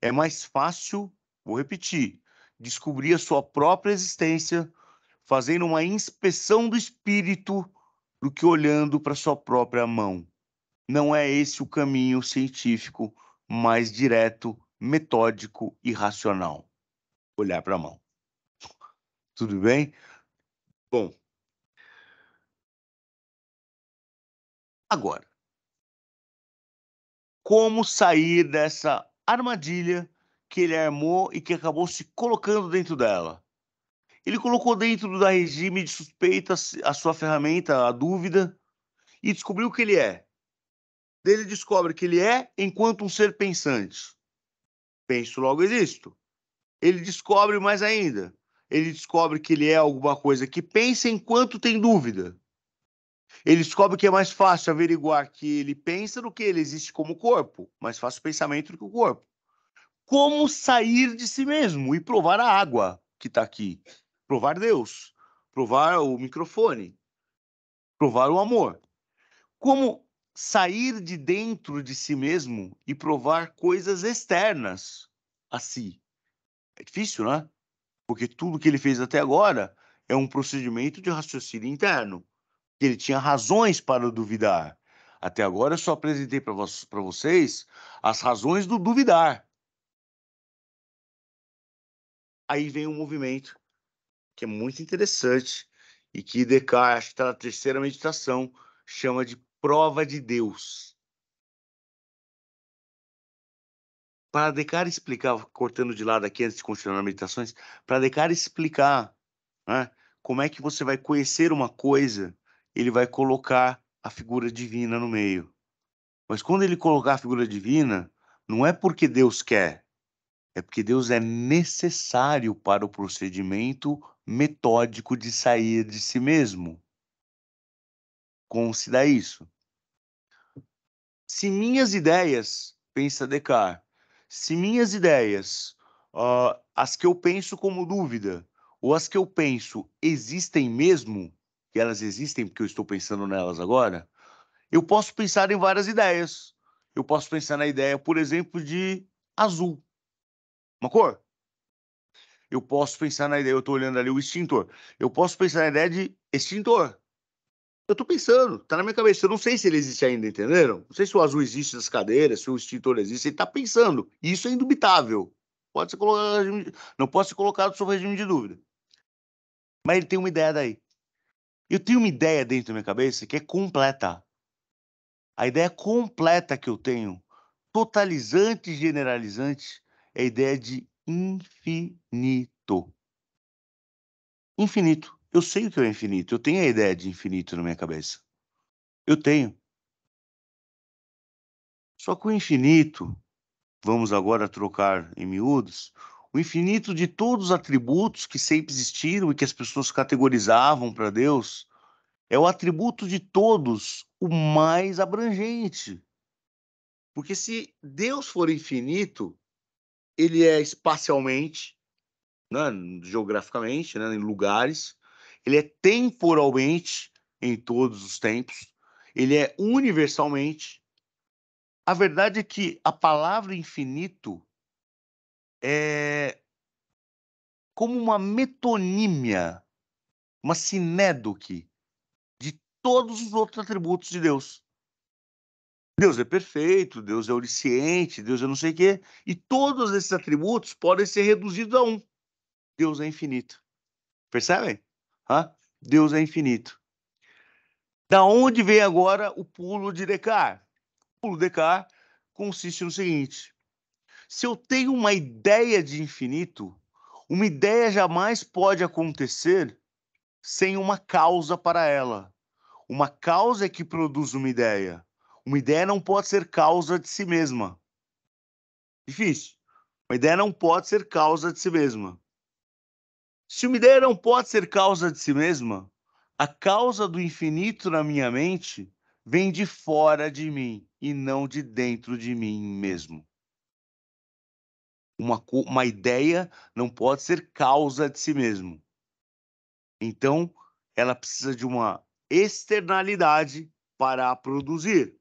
[SPEAKER 2] É mais fácil, vou repetir, descobrir a sua própria existência fazendo uma inspeção do espírito do que olhando para sua própria mão. Não é esse o caminho científico mais direto, metódico e racional. Olhar para a mão. Tudo bem? Bom, agora, como sair dessa armadilha que ele armou e que acabou se colocando dentro dela? Ele colocou dentro da regime de suspeitas a sua ferramenta, a dúvida, e descobriu que ele é. Ele descobre que ele é enquanto um ser pensante. Penso, logo existo. Ele descobre mais ainda. Ele descobre que ele é alguma coisa que pensa enquanto tem dúvida. Ele descobre que é mais fácil averiguar que ele pensa do que ele existe como corpo. Mais fácil o pensamento do que o corpo. Como sair de si mesmo e provar a água que está aqui. Provar Deus. Provar o microfone. Provar o amor. Como sair de dentro de si mesmo e provar coisas externas a si. É difícil, né? Porque tudo que ele fez até agora é um procedimento de raciocínio interno. Ele tinha razões para duvidar. Até agora eu só apresentei para vocês as razões do duvidar. Aí vem um movimento que é muito interessante e que Descartes, acho que está na terceira meditação, chama de prova de Deus. Para Descartes explicar, cortando de lado aqui antes de continuar as meditações, para Descartes explicar, né, como é que você vai conhecer uma coisa, ele vai colocar a figura divina no meio. Mas quando ele colocar a figura divina, não é porque Deus quer, é porque Deus é necessário para o procedimento metódico de sair de si mesmo. Considera isso. Se minhas ideias, pensa Descartes, se minhas ideias, as que eu penso como dúvida, ou as que eu penso existem mesmo, que elas existem porque eu estou pensando nelas agora, eu posso pensar em várias ideias. Eu posso pensar na ideia, por exemplo, de azul, uma cor. Eu posso pensar na ideia, eu estou olhando ali o extintor. Eu posso pensar na ideia de extintor. Eu tô pensando, tá na minha cabeça. Eu não sei se ele existe ainda, entenderam? Não sei se o azul existe nas cadeiras, se o extintor existe. Ele tá pensando. E isso é indubitável. Pode ser colocado, não pode ser colocado sob regime de dúvida. Mas ele tem uma ideia daí. Eu tenho uma ideia dentro da minha cabeça que é completa. A ideia completa que eu tenho, totalizante e generalizante, é a ideia de infinito. Infinito. Eu sei o que é infinito. Eu tenho a ideia de infinito na minha cabeça. Eu tenho. Só que o infinito, vamos agora trocar em miúdos, o infinito de todos os atributos que sempre existiram e que as pessoas categorizavam para Deus, é o atributo de todos o mais abrangente. Porque se Deus for infinito, ele é espacialmente, né, geograficamente, né, em lugares, ele é temporalmente em todos os tempos, ele é universalmente. A verdade é que a palavra infinito é como uma metonímia, uma sinédoque de todos os outros atributos de Deus. Deus é perfeito, Deus é onisciente, Deus é não sei o quê, e todos esses atributos podem ser reduzidos a um: Deus é infinito. Percebem? Deus é infinito. Da onde vem agora o pulo de Descartes? O pulo de Descartes consiste no seguinte: se eu tenho uma ideia de infinito, uma ideia jamais pode acontecer sem uma causa para ela. Uma causa é que produz uma ideia. Uma ideia não pode ser causa de si mesma. Difícil. Uma ideia não pode ser causa de si mesma. Se uma ideia não pode ser causa de si mesma, a causa do infinito na minha mente vem de fora de mim e não de dentro de mim mesmo. Uma ideia não pode ser causa de si mesmo. Então, ela precisa de uma externalidade para a produzir.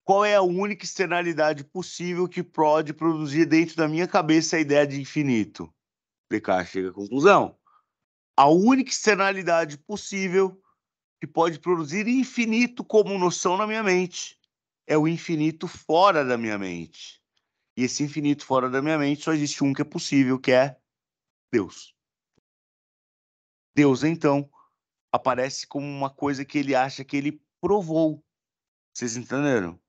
[SPEAKER 2] Qual é a única externalidade possível que pode produzir dentro da minha cabeça a ideia de infinito? Descartes chega à conclusão. A única externalidade possível que pode produzir infinito como noção na minha mente é o infinito fora da minha mente. E esse infinito fora da minha mente só existe um que é possível, que é Deus. Deus, então, aparece como uma coisa que ele acha que ele provou. Vocês entenderam?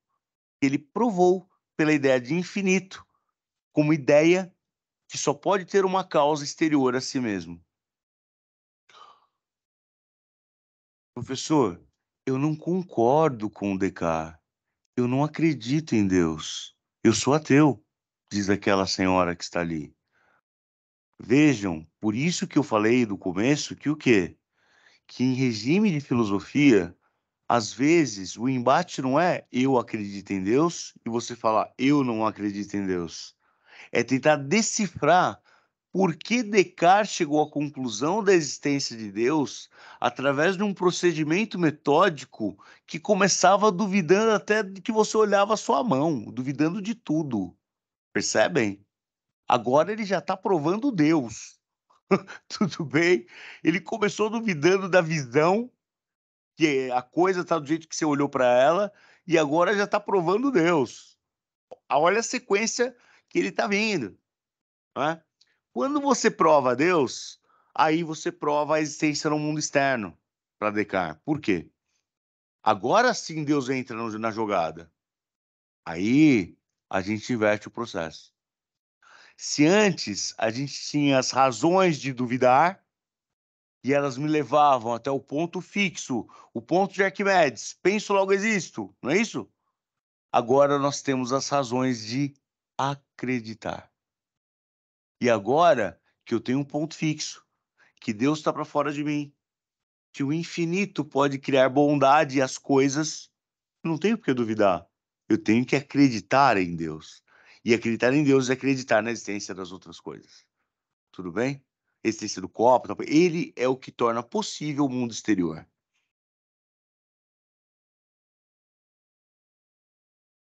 [SPEAKER 2] Ele provou pela ideia de infinito como ideia que só pode ter uma causa exterior a si mesmo. Professor, eu não concordo com o Descartes. Eu não acredito em Deus. Eu sou ateu, diz aquela senhora que está ali. Vejam, por isso que eu falei do começo que o quê? Que em regime de filosofia, às vezes o embate não é eu acredito em Deus e você falar eu não acredito em Deus. É tentar decifrar por que Descartes chegou à conclusão da existência de Deus através de um procedimento metódico que começava duvidando até de que você olhava a sua mão, duvidando de tudo. Percebem? Agora ele já está provando Deus. Tudo bem? Ele começou duvidando da visão, que a coisa está do jeito que você olhou para ela, e agora já está provando Deus. Olha a sequência que ele está vindo. Né? Quando você prova Deus, aí você prova a existência no mundo externo para Descartes. Por quê? Agora sim Deus entra na jogada. Aí a gente inverte o processo. Se antes a gente tinha as razões de duvidar e elas me levavam até o ponto fixo, o ponto de Arquimedes, penso logo existo, não é isso? Agora nós temos as razões de acreditar. E agora que eu tenho um ponto fixo, que Deus está para fora de mim, que o infinito pode criar bondade e as coisas, eu não tenho por que duvidar. Eu tenho que acreditar em Deus. E acreditar em Deus é acreditar na existência das outras coisas. Tudo bem? A existência do copo, ele é o que torna possível o mundo exterior.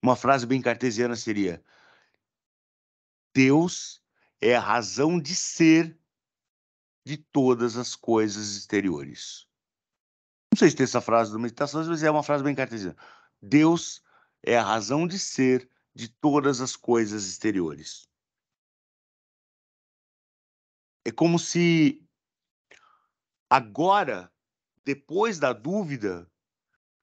[SPEAKER 2] Uma frase bem cartesiana seria: Deus é a razão de ser de todas as coisas exteriores. Não sei se tem essa frase do Meditações, mas é uma frase bem cartesiana. Deus é a razão de ser de todas as coisas exteriores. É como se agora, depois da dúvida,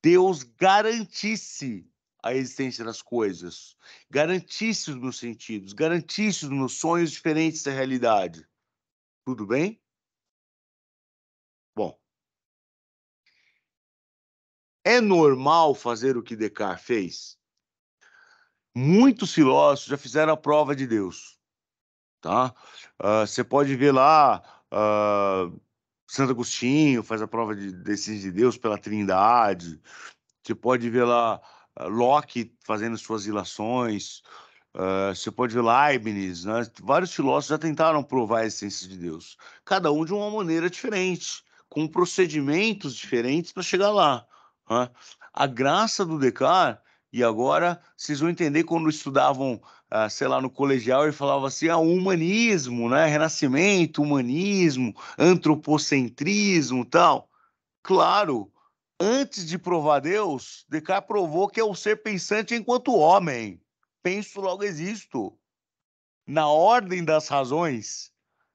[SPEAKER 2] Deus garantisse a existência das coisas, garantisse os meus sentidos, garantisse os meus sonhos diferentes da realidade. Tudo bem? Bom, é normal fazer o que Descartes fez? Muitos filósofos já fizeram a prova de Deus, tá? Você pode ver lá, Santo Agostinho faz a prova da existência de Deus pela Trindade. Você pode ver lá Locke fazendo suas ilações. Você pode ver Leibniz, né? Vários filósofos já tentaram provar a essência de Deus, cada um de uma maneira diferente, com procedimentos diferentes para chegar lá, né? A graça do Descartes, e agora vocês vão entender quando estudavam, sei lá, no colegial e falavam assim, humanismo, né? Renascimento, humanismo, antropocentrismo, tal. Claro, antes de provar Deus, Descartes provou que é o ser pensante enquanto homem. Penso, logo existo. Na ordem das razões,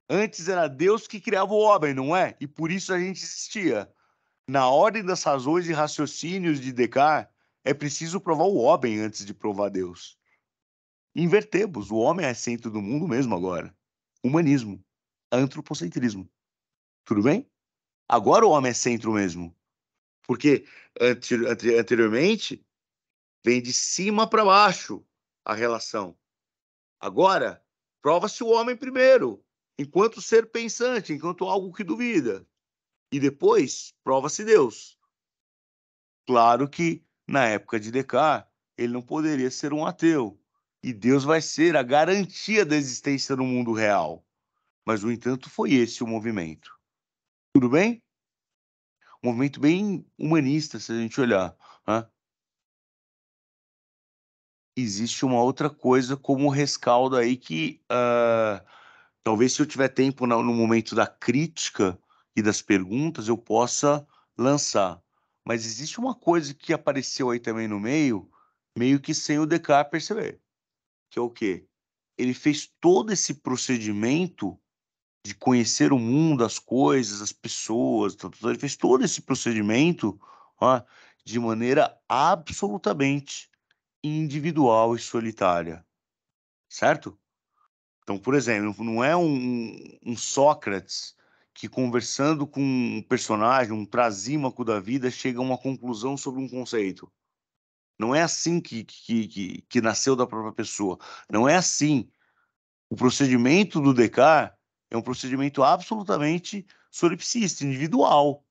[SPEAKER 2] antes era Deus que criava o homem, não é? E por isso a gente existia. Na ordem das razões e raciocínios de Descartes, é preciso provar o homem antes de provar Deus. Invertemos, o homem é centro do mundo mesmo agora. Humanismo, antropocentrismo. Tudo bem? Agora o homem é centro mesmo. Porque anteriormente vem de cima para baixo a relação. Agora, prova-se o homem primeiro, enquanto ser pensante, enquanto algo que duvida. E depois, prova-se Deus. Claro que, na época de Descartes, ele não poderia ser um ateu. E Deus vai ser a garantia da existência no mundo real. Mas, no entanto, foi esse o movimento. Tudo bem? Um movimento bem humanista, se a gente olhar, né? Existe uma outra coisa como rescaldo aí que talvez se eu tiver tempo no momento da crítica e das perguntas eu possa lançar. Mas existe uma coisa que apareceu aí também no meio que sem o Descartes perceber, que é o quê? Ele fez todo esse procedimento de conhecer o mundo, as coisas, as pessoas, ele fez todo esse procedimento, ó, de maneira absolutamente individual e solitária, certo? Então, por exemplo, não é um Sócrates que, conversando com um personagem, um Trasímaco da vida, chega a uma conclusão sobre um conceito. Não é assim que nasceu da própria pessoa. Não é assim. O procedimento do Descartes é um procedimento absolutamente solipsista, individual.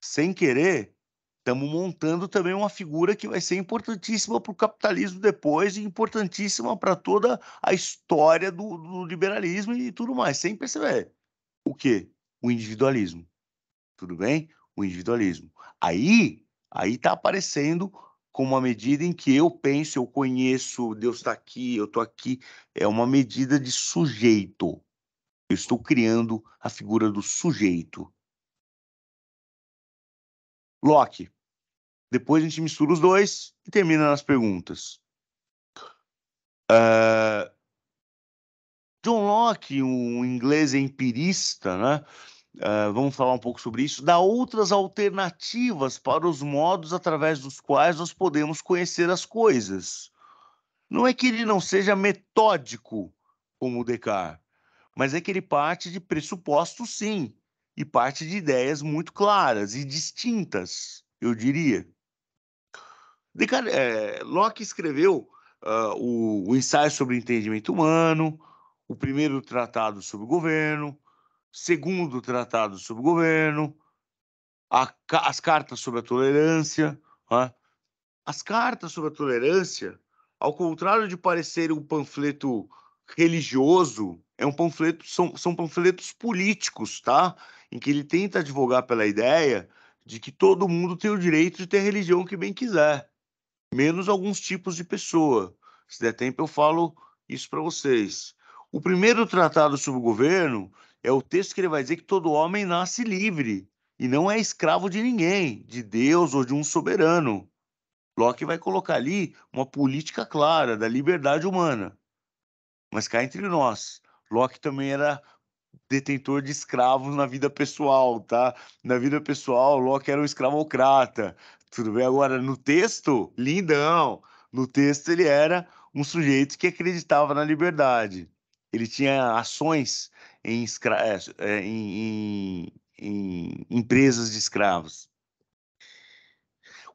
[SPEAKER 2] Sem querer, estamos montando também uma figura que vai ser importantíssima para o capitalismo depois e importantíssima para toda a história do liberalismo e tudo mais, sem perceber. O quê? O individualismo. Tudo bem? O individualismo. Aí está aparecendo como uma medida em que eu penso, eu conheço, Deus está aqui, eu estou aqui. É uma medida de sujeito. Eu estou criando a figura do sujeito. Locke. Depois a gente mistura os dois e termina nas perguntas. John Locke, um inglês empirista, né? Vamos falar um pouco sobre isso. Dá outras alternativas para os modos através dos quais nós podemos conhecer as coisas. Não é que ele não seja metódico, como o Descartes, mas é que ele parte de pressupostos, sim, e parte de ideias muito claras e distintas, eu diria. Locke escreveu o Ensaio sobre o Entendimento Humano, o primeiro tratado sobre o governo, segundo tratado sobre o governo, as cartas sobre a tolerância. Né? As cartas sobre a tolerância, ao contrário de parecer um panfleto religioso, são panfletos políticos, tá? Em que ele tenta advogar pela ideia de que todo mundo tem o direito de ter a religião que bem quiser, menos alguns tipos de pessoa. Se der tempo, eu falo isso para vocês. O primeiro tratado sobre o governo é o texto que ele vai dizer que todo homem nasce livre e não é escravo de ninguém, de Deus ou de um soberano. Locke vai colocar ali uma política clara da liberdade humana. Mas cá entre nós, Locke também era detentor de escravos na vida pessoal, tá? Na vida pessoal, Locke era um escravocrata. Tudo bem? Agora, no texto, lindão. No texto, ele era um sujeito que acreditava na liberdade. Ele tinha ações em empresas de escravos.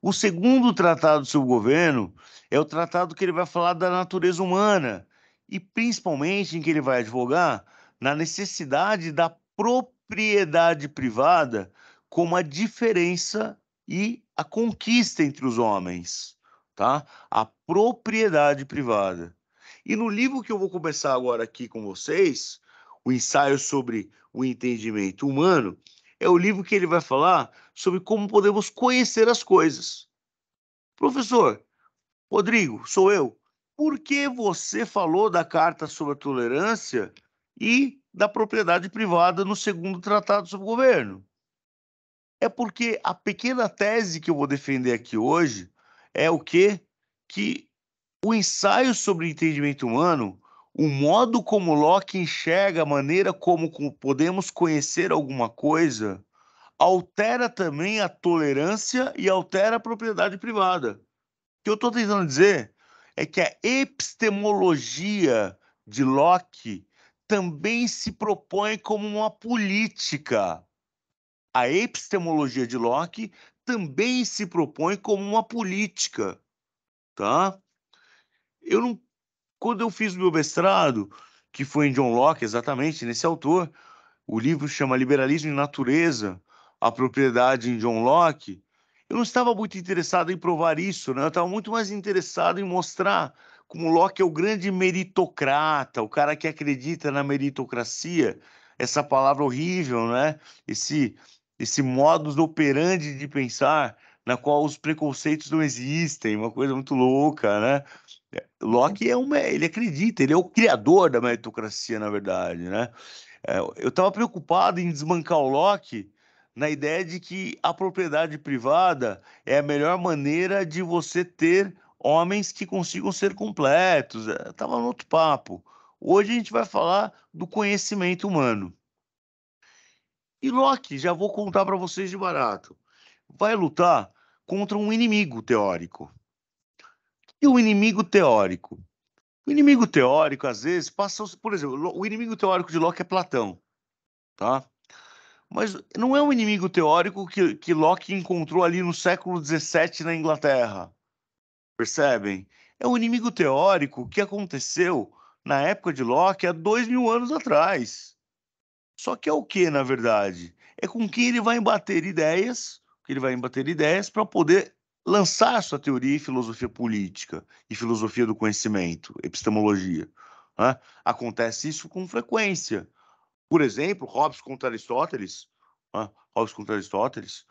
[SPEAKER 2] O segundo tratado sobre o governo é o tratado que ele vai falar da natureza humana e, principalmente, em que ele vai advogar na necessidade da propriedade privada como a diferença e a conquista entre os homens, tá? A propriedade privada. E no livro que eu vou começar agora aqui com vocês, o ensaio sobre o entendimento humano, é o livro que ele vai falar sobre como podemos conhecer as coisas. Professor, Rodrigo, sou eu. Por que você falou da Carta sobre a Tolerância e da propriedade privada no segundo Tratado sobre o Governo? É porque a pequena tese que eu vou defender aqui hoje é o quê? Que o ensaio sobre o entendimento humano, o modo como Locke enxerga a maneira como podemos conhecer alguma coisa, altera também a tolerância e altera a propriedade privada. O que eu estou tentando dizer é que a epistemologia de Locke também se propõe como uma política. A epistemologia de Locke também se propõe como uma política, tá? Eu não, quando eu fiz o meu mestrado, que foi em John Locke, exatamente, nesse autor, o livro chama Liberalismo e Natureza, a propriedade em John Locke, eu não estava muito interessado em provar isso, né? Eu estava muito mais interessado em mostrar como Locke é o grande meritocrata, o cara que acredita na meritocracia, essa palavra horrível, né? Esse modus operandi de pensar, na qual os preconceitos não existem, uma coisa muito louca, né? Locke ele acredita, ele é o criador da meritocracia, na verdade, né? Eu estava preocupado em desbancar o Locke na ideia de que a propriedade privada é a melhor maneira de você ter homens que consigam ser completos. Estava no outro papo. Hoje a gente vai falar do conhecimento humano. E Locke, já vou contar para vocês de barato, vai lutar contra um inimigo teórico. E o inimigo teórico? O inimigo teórico, às vezes, passa... Por exemplo, o inimigo teórico de Locke é Platão, tá? Mas não é um inimigo teórico que Locke encontrou ali no século XVII na Inglaterra, percebem? É um inimigo teórico que aconteceu na época de Locke há 2000 anos atrás. Só que é o que, na verdade? É com quem ele vai embater ideias, para poder lançar sua teoria e filosofia política e filosofia do conhecimento, epistemologia, né? Acontece isso com frequência. Por exemplo, Hobbes contra Aristóteles, Hobbes contra Aristóteles,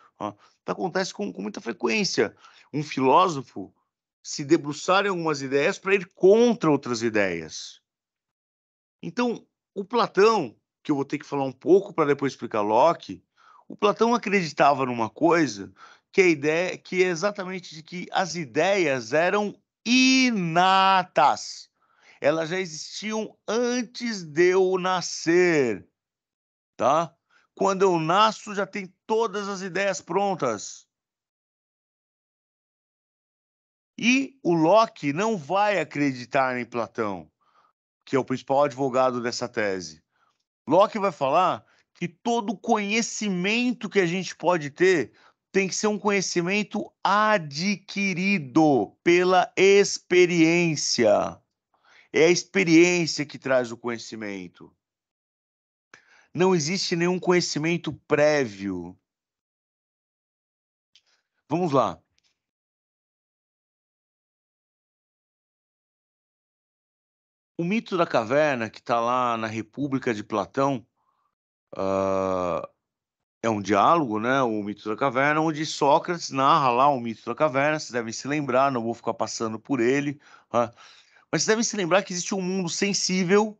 [SPEAKER 2] acontece com muita frequência. Um filósofo se debruçar em algumas ideias para ir contra outras ideias. Então, o Platão, que eu vou ter que falar um pouco para depois explicar Locke, o Platão acreditava numa coisa que a ideia, que é exatamente de que as ideias eram inatas. Elas já existiam antes de eu nascer, tá? Quando eu nasço, já tem todas as ideias prontas. E o Locke não vai acreditar em Platão, que é o principal advogado dessa tese. Locke vai falar que todo conhecimento que a gente pode ter tem que ser um conhecimento adquirido pela experiência. É a experiência que traz o conhecimento. Não existe nenhum conhecimento prévio. Vamos lá. O mito da caverna, que está lá na República de Platão, é um diálogo, né? O mito da caverna, onde Sócrates narra lá o mito da caverna. Vocês devem se lembrar, não vou ficar passando por ele. Mas vocês devem se lembrar que existe um mundo sensível,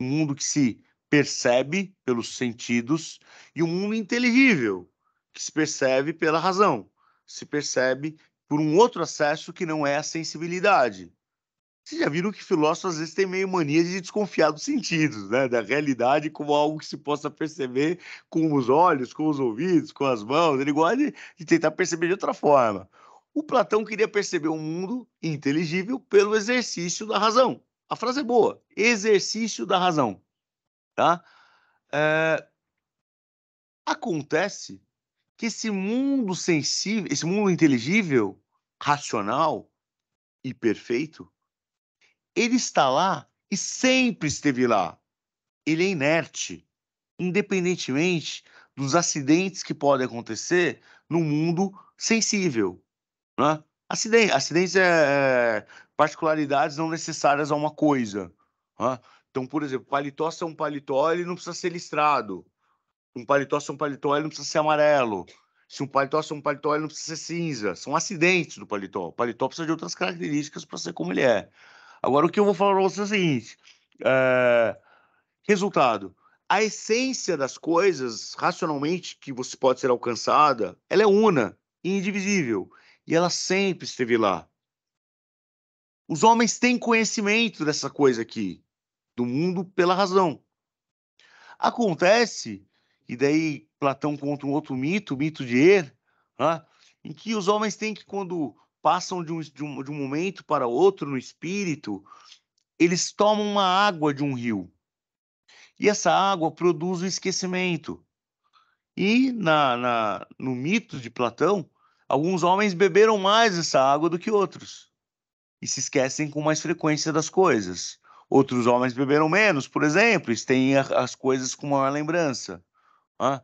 [SPEAKER 2] um mundo que se percebe pelos sentidos, e um mundo inteligível, que se percebe pela razão, se percebe por um outro acesso que não é a sensibilidade. Vocês já viram que filósofos às vezes têm meio mania de desconfiar dos sentidos, né? Da realidade como algo que se possa perceber com os olhos, com os ouvidos, com as mãos. Ele gosta de tentar perceber de outra forma. O Platão queria perceber o mundo inteligível pelo exercício da razão. A frase é boa, exercício da razão, tá? Acontece que esse mundo sensível, esse mundo inteligível, racional e perfeito, ele está lá e sempre esteve lá. Ele é inerte, independentemente dos acidentes que podem acontecer no mundo sensível, né? Acidentes é particularidades não necessárias a uma coisa. Né? Então, por exemplo, paletó ser um paletó, ele não precisa ser listrado. Um paletó ser um paletó, ele não precisa ser amarelo. Se um paletó ser um paletó, ele não precisa ser cinza. São acidentes do paletó. O paletó precisa de outras características para ser como ele é. Agora, o que eu vou falar para você é o seguinte: resultado. A essência das coisas, racionalmente, que você pode ser alcançada, ela é una e indivisível. E ela sempre esteve lá. Os homens têm conhecimento dessa coisa aqui, do mundo pela razão. Acontece, e daí Platão conta um outro mito, o mito de Er, né, em que os homens têm que, quando passam de um momento para outro no espírito, eles tomam uma água de um rio. E essa água produz o esquecimento. E no mito de Platão, alguns homens beberam mais essa água do que outros. E se esquecem com mais frequência das coisas. Outros homens beberam menos, por exemplo, e têm as coisas com maior lembrança. Né?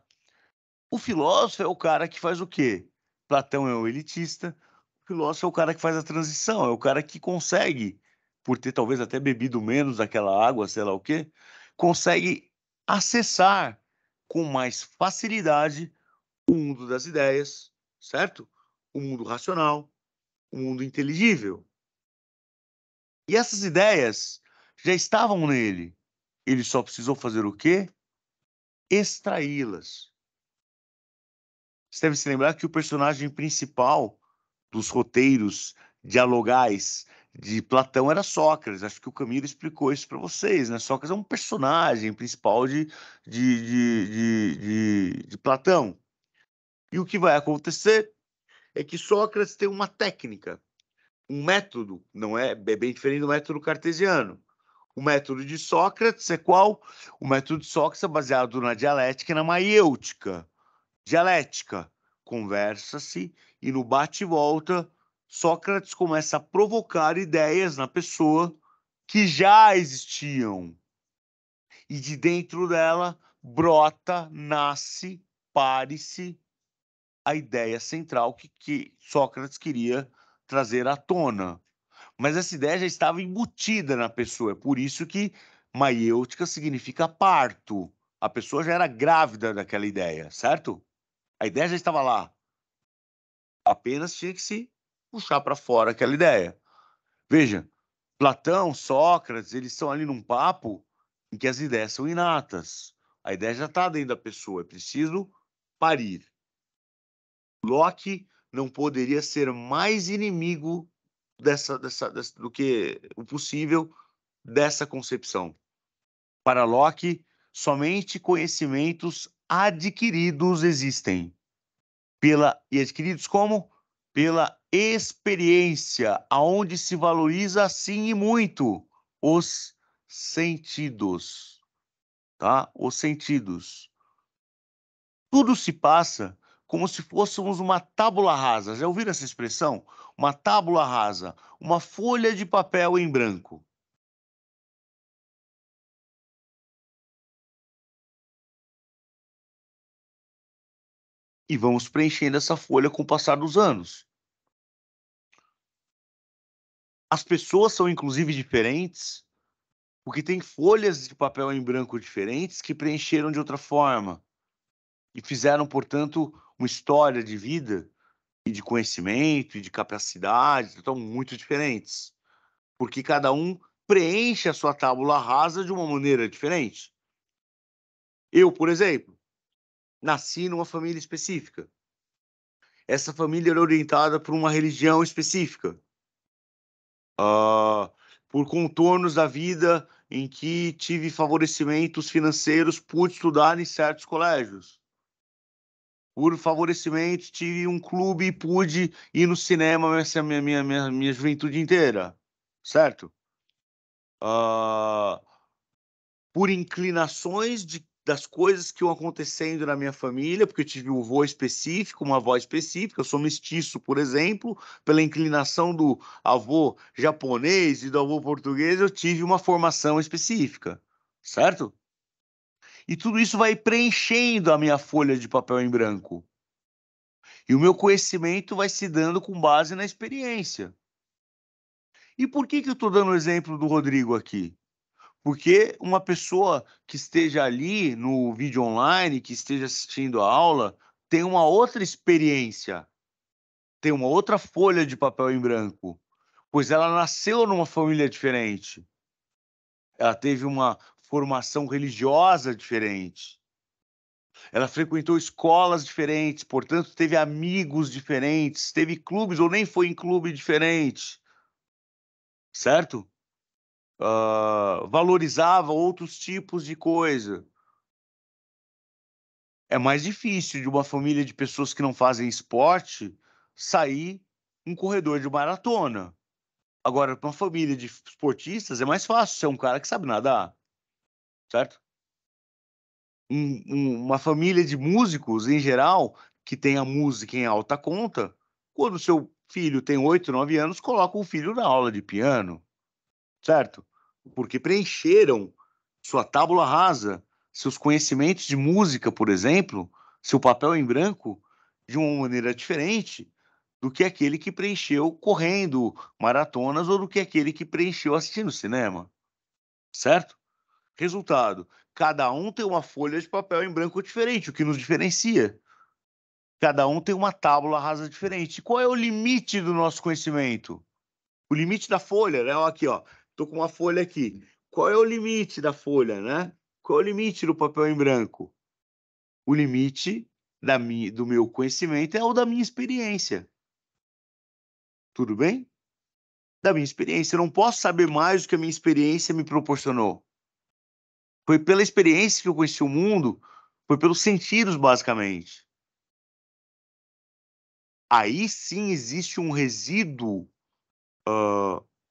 [SPEAKER 2] O filósofo é o cara que faz o quê? Platão é o elitista, o filósofo é o cara que faz a transição, é o cara que consegue, por ter talvez até bebido menos daquela água, sei lá o quê, consegue acessar com mais facilidade o mundo das ideias, certo? O mundo racional, o mundo inteligível. E essas ideias já estavam nele. Ele só precisou fazer o quê? Extraí-las. Você deve se lembrar que o personagem principal dos roteiros dialogais de Platão era Sócrates. Acho que o Camilo explicou isso para vocês, né? Sócrates é um personagem principal de Platão. E o que vai acontecer é que Sócrates tem uma técnica, um método, não é bem diferente do método cartesiano. O método de Sócrates é qual? O método de Sócrates é baseado na dialética e na maiêutica. Dialética, conversa-se e no bate e volta, Sócrates começa a provocar ideias na pessoa que já existiam. E de dentro dela brota, nasce, pare-se a ideia central que Sócrates queria trazer à tona. Mas essa ideia já estava embutida na pessoa, é por isso que maiêutica significa parto. A pessoa já era grávida daquela ideia, certo? A ideia já estava lá. Apenas tinha que se puxar para fora aquela ideia. Veja, Platão, Sócrates, eles estão ali num papo em que as ideias são inatas. A ideia já está dentro da pessoa, é preciso parir. Locke não poderia ser mais inimigo do que o possível dessa concepção. Para Locke, somente conhecimentos adquiridos existem. E adquiridos como? Pela experiência, aonde se valoriza assim e muito os sentidos, tá? Os sentidos. Tudo se passa como se fôssemos uma tábula rasa. Já ouviram essa expressão? Uma tábula rasa, uma folha de papel em branco. E vamos preenchendo essa folha com o passar dos anos. As pessoas são inclusive diferentes, porque tem folhas de papel em branco diferentes que preencheram de outra forma e fizeram, portanto, uma história de vida e de conhecimento e de capacidade, então muito diferentes, porque cada um preenche a sua tábula rasa de uma maneira diferente. Eu, por exemplo, nasci numa família específica. Essa família era orientada por uma religião específica. Por contornos da vida em que tive favorecimentos financeiros, pude estudar em certos colégios. Por favorecimentos, tive um clube e pude ir no cinema minha juventude inteira, certo? Por inclinações das coisas que iam acontecendo na minha família, porque eu tive um avô específico, uma avó específica, eu sou mestiço, por exemplo, pela inclinação do avô japonês e do avô português, eu tive uma formação específica, certo? E tudo isso vai preenchendo a minha folha de papel em branco. E o meu conhecimento vai se dando com base na experiência. E por que eu estou dando o exemplo do Rodrigo aqui? Porque uma pessoa que esteja ali no vídeo online, que esteja assistindo a aula, tem uma outra experiência, tem uma outra folha de papel em branco, pois ela nasceu numa família diferente. Ela teve uma formação religiosa diferente. Ela frequentou escolas diferentes, portanto, teve amigos diferentes, teve clubes ou nem foi em clube diferente, certo? Valorizava outros tipos de coisa. É mais difícil de uma família de pessoas que não fazem esporte sair um corredor de maratona. Agora, para uma família de esportistas, é mais fácil ser um cara que sabe nadar, certo? Uma família de músicos, em geral, que tem a música em alta conta, quando o seu filho tem 8, 9 anos, coloca o filho na aula de piano, certo? Porque preencheram sua tábula rasa, seus conhecimentos de música, por exemplo, seu papel em branco, de uma maneira diferente do que aquele que preencheu correndo maratonas ou do que aquele que preencheu assistindo cinema, certo? Resultado, cada um tem uma folha de papel em branco diferente, o que nos diferencia. Cada um tem uma tábula rasa diferente. Qual é o limite do nosso conhecimento? O limite da folha, né? Aqui, ó. Tô com uma folha aqui. Qual é o limite da folha, né? Qual é o limite do papel em branco? O limite do meu conhecimento é o da minha experiência. Tudo bem? Da minha experiência. Eu não posso saber mais do que a minha experiência me proporcionou. Foi pela experiência que eu conheci o mundo, foi pelos sentidos, basicamente. Aí sim existe um resíduo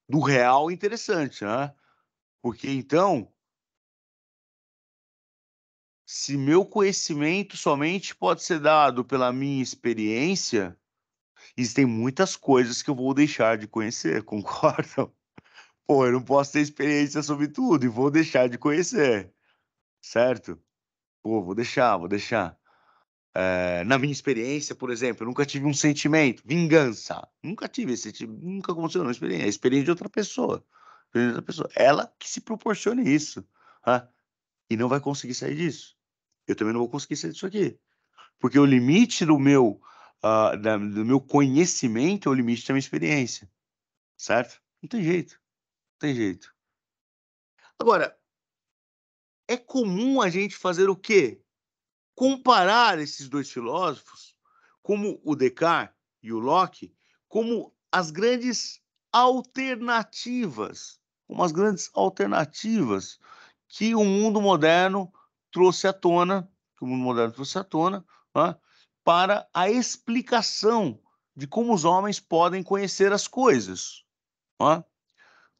[SPEAKER 2] do real interessante, né? Porque então, se meu conhecimento somente pode ser dado pela minha experiência, existem muitas coisas que eu vou deixar de conhecer, concordam? Pô, eu não posso ter experiência sobre tudo e vou deixar de conhecer, certo? Pô, vou deixar. Na minha experiência, por exemplo, eu nunca tive um sentimento, vingança. Nunca tive esse tipo, nunca aconteceu na experiência. É a experiência de outra pessoa. Experiência de outra pessoa. Ela que se proporcione isso. Tá? E não vai conseguir sair disso. Eu também não vou conseguir sair disso aqui. Porque o limite do meu conhecimento é o limite da minha experiência. Certo? Não tem jeito. Não tem jeito. Agora, é comum a gente fazer o quê? Comparar esses dois filósofos, como o Descartes e o Locke, como as grandes alternativas, que o mundo moderno trouxe à tona, né, para a explicação de como os homens podem conhecer as coisas. Né?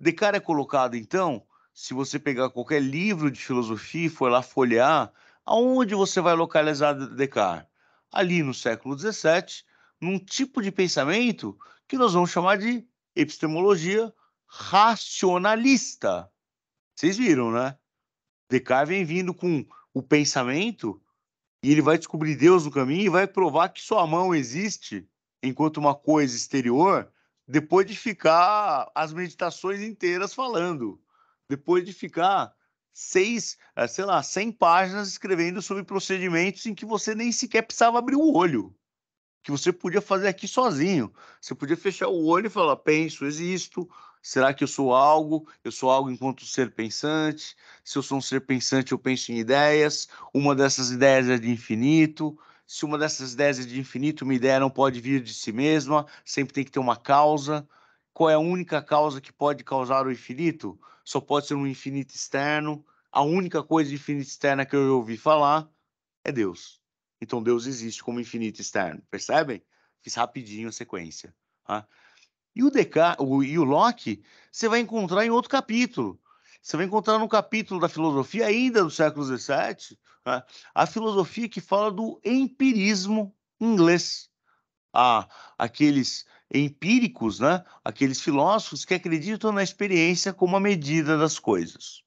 [SPEAKER 2] Descartes é colocado, então, se você pegar qualquer livro de filosofia e for lá folhear, aonde você vai localizar Descartes? Ali no século XVII, num tipo de pensamento que nós vamos chamar de epistemologia racionalista. Vocês viram, né? Descartes vem vindo com o pensamento e ele vai descobrir Deus no caminho e vai provar que sua mão existe enquanto uma coisa exterior, depois de ficar as meditações inteiras falando, depois de ficar 100 páginas escrevendo sobre procedimentos em que você nem sequer precisava abrir o olho, que você podia fazer aqui sozinho. Você podia fechar o olho e falar: penso, existo. Será que eu sou algo? Eu sou algo enquanto ser pensante. Se eu sou um ser pensante, eu penso em ideias. Uma dessas ideias é de infinito. Se uma dessas ideias é de infinito, uma ideia não pode vir de si mesma, sempre tem que ter uma causa. Qual é a única causa que pode causar o infinito? Só pode ser um infinito externo. A única coisa de infinito externa que eu ouvi falar é Deus. Então Deus existe como infinito externo, percebem? Fiz rapidinho a sequência. Tá? E o Locke, você vai encontrar em outro capítulo. Você vai encontrar no capítulo da filosofia ainda do século XVII, tá? A filosofia que fala do empirismo inglês. Aqueles empíricos, né? Aqueles filósofos que acreditam na experiência como a medida das coisas.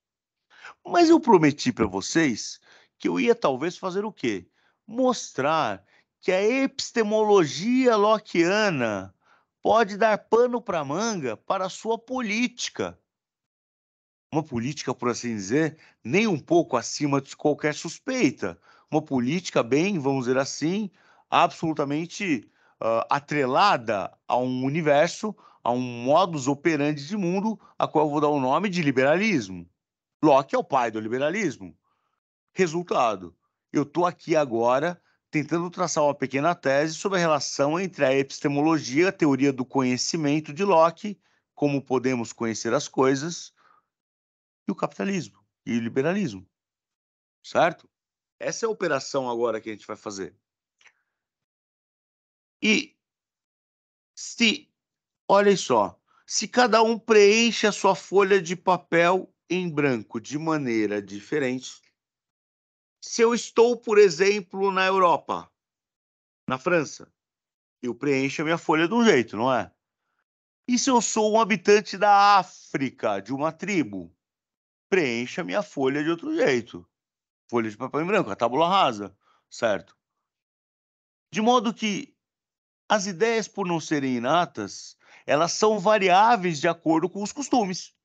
[SPEAKER 2] Mas eu prometi para vocês que eu ia talvez fazer o quê? Mostrar que a epistemologia lockeana pode dar pano para manga para a sua política. Uma política, por assim dizer, nem um pouco acima de qualquer suspeita. Uma política bem, vamos dizer assim, absolutamente atrelada a um universo, a um modus operandi de mundo, a qual eu vou dar o nome de liberalismo. Locke é o pai do liberalismo. Resultado, eu estou aqui agora tentando traçar uma pequena tese sobre a relação entre a epistemologia, a teoria do conhecimento de Locke, como podemos conhecer as coisas, e o capitalismo e o liberalismo, certo? Essa é a operação agora que a gente vai fazer. E olhem só, se cada um preenche a sua folha de papel em branco de maneira diferente, se eu estou, por exemplo, na Europa, na França, eu preencho a minha folha de um jeito, não é? E se eu sou um habitante da África, de uma tribo, preencha a minha folha de outro jeito. Folha de papel em branco, a tábula rasa, certo? De modo que as ideias, por não serem inatas, elas são variáveis de acordo com os costumes.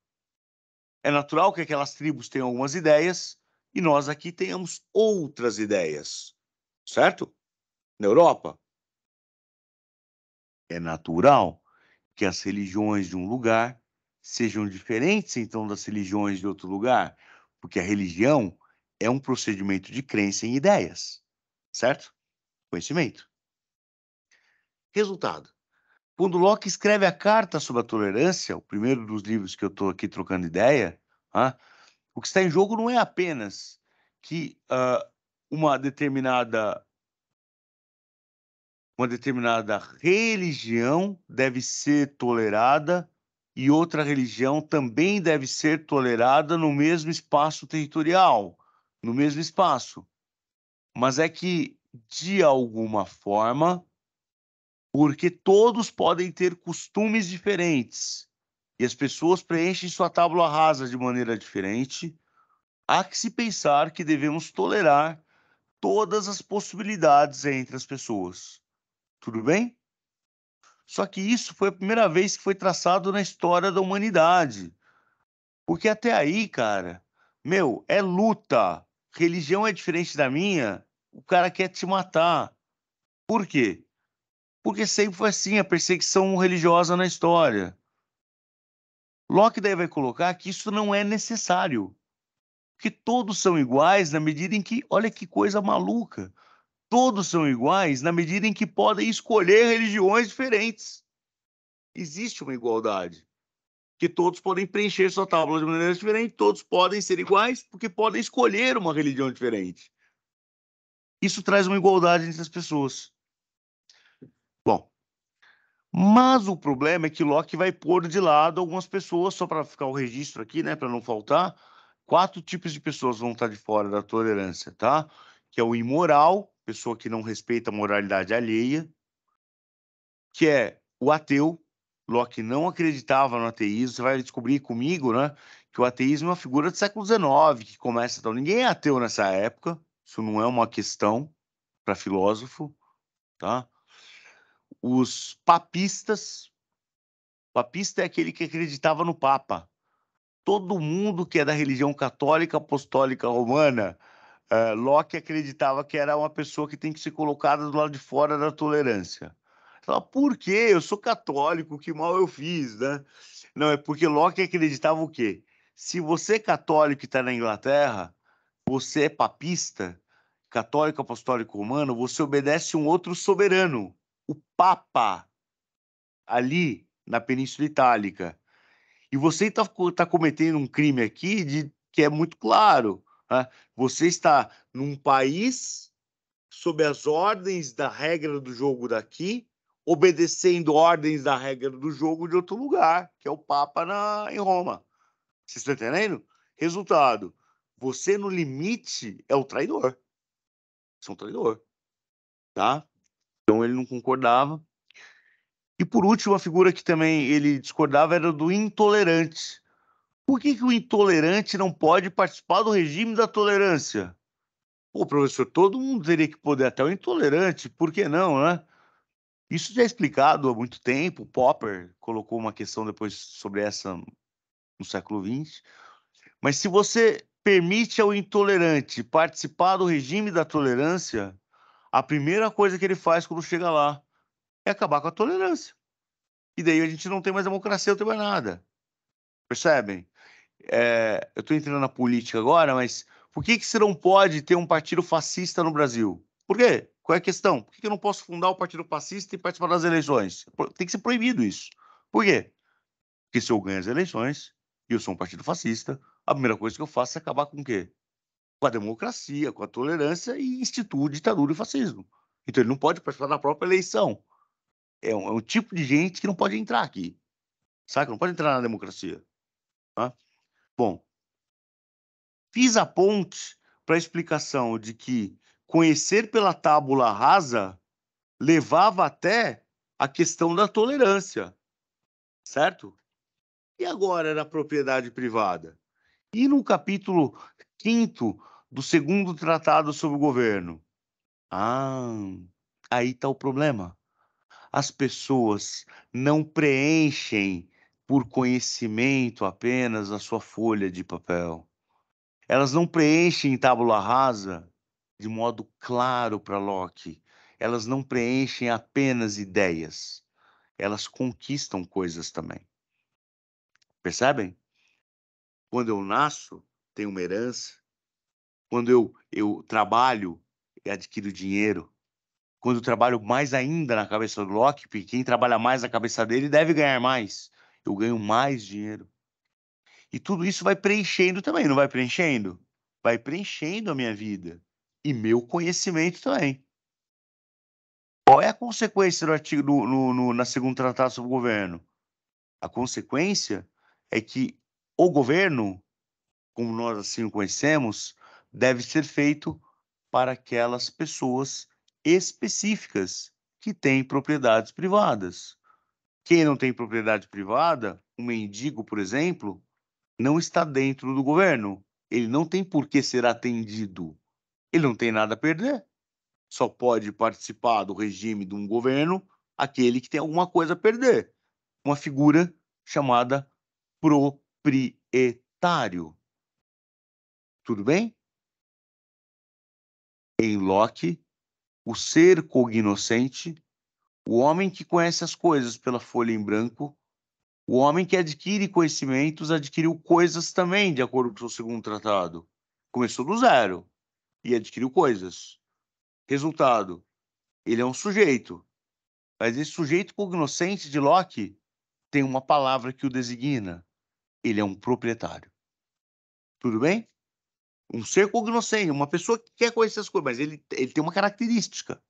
[SPEAKER 2] É natural que aquelas tribos tenham algumas ideias e nós aqui tenhamos outras ideias, certo? Na Europa. É natural que as religiões de um lugar sejam diferentes, então, das religiões de outro lugar, porque a religião é um procedimento de crença em ideias, certo? Conhecimento. Resultado. Quando Locke escreve a Carta sobre a Tolerância, o primeiro dos livros que eu estou aqui trocando ideia, o que está em jogo não é apenas que uma determinada religião deve ser tolerada e outra religião também deve ser tolerada no mesmo espaço territorial, no mesmo espaço. Mas é que, de alguma forma, porque todos podem ter costumes diferentes e as pessoas preenchem sua tábua rasa de maneira diferente, há que se pensar que devemos tolerar todas as possibilidades entre as pessoas. Tudo bem? Só que isso foi a primeira vez que foi traçado na história da humanidade. Porque até aí, cara, é luta. Religião é diferente da minha, o cara quer te matar. Por quê? Porque sempre foi assim, a perseguição religiosa na história. Locke daí vai colocar que isso não é necessário. Que todos são iguais na medida em que, olha que coisa maluca, todos são iguais na medida em que podem escolher religiões diferentes. Existe uma igualdade, que todos podem preencher sua tábua de maneira diferente, todos podem ser iguais porque podem escolher uma religião diferente. Isso traz uma igualdade entre as pessoas. Bom, mas o problema é que Locke vai pôr de lado algumas pessoas, só para ficar o registro aqui, né, para não faltar. 4 tipos de pessoas vão estar de fora da tolerância, tá? Que é o imoral, pessoa que não respeita a moralidade alheia, que é o ateu. Locke não acreditava no ateísmo. Você vai descobrir comigo, né, que o ateísmo é uma figura do século XIX, que começa... Então, ninguém é ateu nessa época, isso não é uma questão para filósofo, tá? Os papistas, papista é aquele que acreditava no Papa. Todo mundo que é da religião católica apostólica romana, Locke acreditava que era uma pessoa que tem que ser colocada do lado de fora da tolerância. Fala, por quê? Eu sou católico, que mal eu fiz, né? Não, é porque Locke acreditava o quê? Se você é católico e está na Inglaterra, você é papista, católico apostólico romano, você obedece um outro soberano, o Papa, ali na Península Itálica. E você está cometendo um crime aqui que é muito claro. Né? Você está num país sob as ordens da regra do jogo daqui, obedecendo ordens da regra do jogo de outro lugar, que é o Papa em Roma. Vocês estão entendendo? Resultado, você no limite é o traidor. Você é um traidor. Tá? Então ele não concordava. E por último, a figura que também ele discordava era do intolerante. Por que o intolerante não pode participar do regime da tolerância? Pô, professor, todo mundo teria que poder, até o intolerante, por que não, né? Isso já é explicado há muito tempo. O Popper colocou uma questão depois sobre essa no século XX. Mas se você permite ao intolerante participar do regime da tolerância, a primeira coisa que ele faz quando chega lá é acabar com a tolerância. E daí a gente não tem mais democracia, não tem mais nada. Percebem? Eu estou entrando na política agora, mas por que você não pode ter um partido fascista no Brasil? Por quê? Qual é a questão? Por que eu não posso fundar o partido fascista e participar das eleições? Tem que ser proibido isso. Por quê? Porque se eu ganho as eleições e eu sou um partido fascista, a primeira coisa que eu faço é acabar com o quê? Com a democracia, com a tolerância e instituo ditadura e fascismo. Então ele não pode participar da própria eleição. É um tipo de gente que não pode entrar aqui. Sabe? Não pode entrar na democracia. Tá? Bom, fiz a ponte para a explicação de que conhecer pela tábula rasa levava até a questão da tolerância, certo? E agora na propriedade privada? E no capítulo 5º do segundo tratado sobre o governo? Ah, aí está o problema. As pessoas não preenchem por conhecimento apenas a sua folha de papel. Elas não preenchem em tábula rasa de modo claro para Locke. Elas não preenchem apenas ideias. Elas conquistam coisas também. Percebem? Quando eu nasço, tenho uma herança. Quando eu trabalho, adquiro dinheiro. Quando eu trabalho mais ainda na cabeça do Locke, porque quem trabalha mais na cabeça dele deve ganhar mais. Eu ganho mais dinheiro. E tudo isso vai preenchendo também, não vai preenchendo? Vai preenchendo a minha vida. E meu conhecimento também. Qual é a consequência do artigo na segundo tratado sobre o governo? A consequência é que o governo, como nós assim o conhecemos, deve ser feito para aquelas pessoas específicas que têm propriedades privadas. Quem não tem propriedade privada, um mendigo, por exemplo, não está dentro do governo. Ele não tem por que ser atendido. Ele não tem nada a perder. Só pode participar do regime de um governo aquele que tem alguma coisa a perder. Uma figura chamada proprietário. Tudo bem? Em Locke, o ser cognoscente, o homem que conhece as coisas pela folha em branco, o homem que adquire conhecimentos, adquiriu coisas também, de acordo com o seu segundo tratado. Começou do zero e adquiriu coisas. Resultado, ele é um sujeito. Mas esse sujeito cognoscente de Locke tem uma palavra que o designa. Ele é um proprietário. Tudo bem? Um ser cognoscente, uma pessoa que quer conhecer as coisas, mas ele tem uma característica.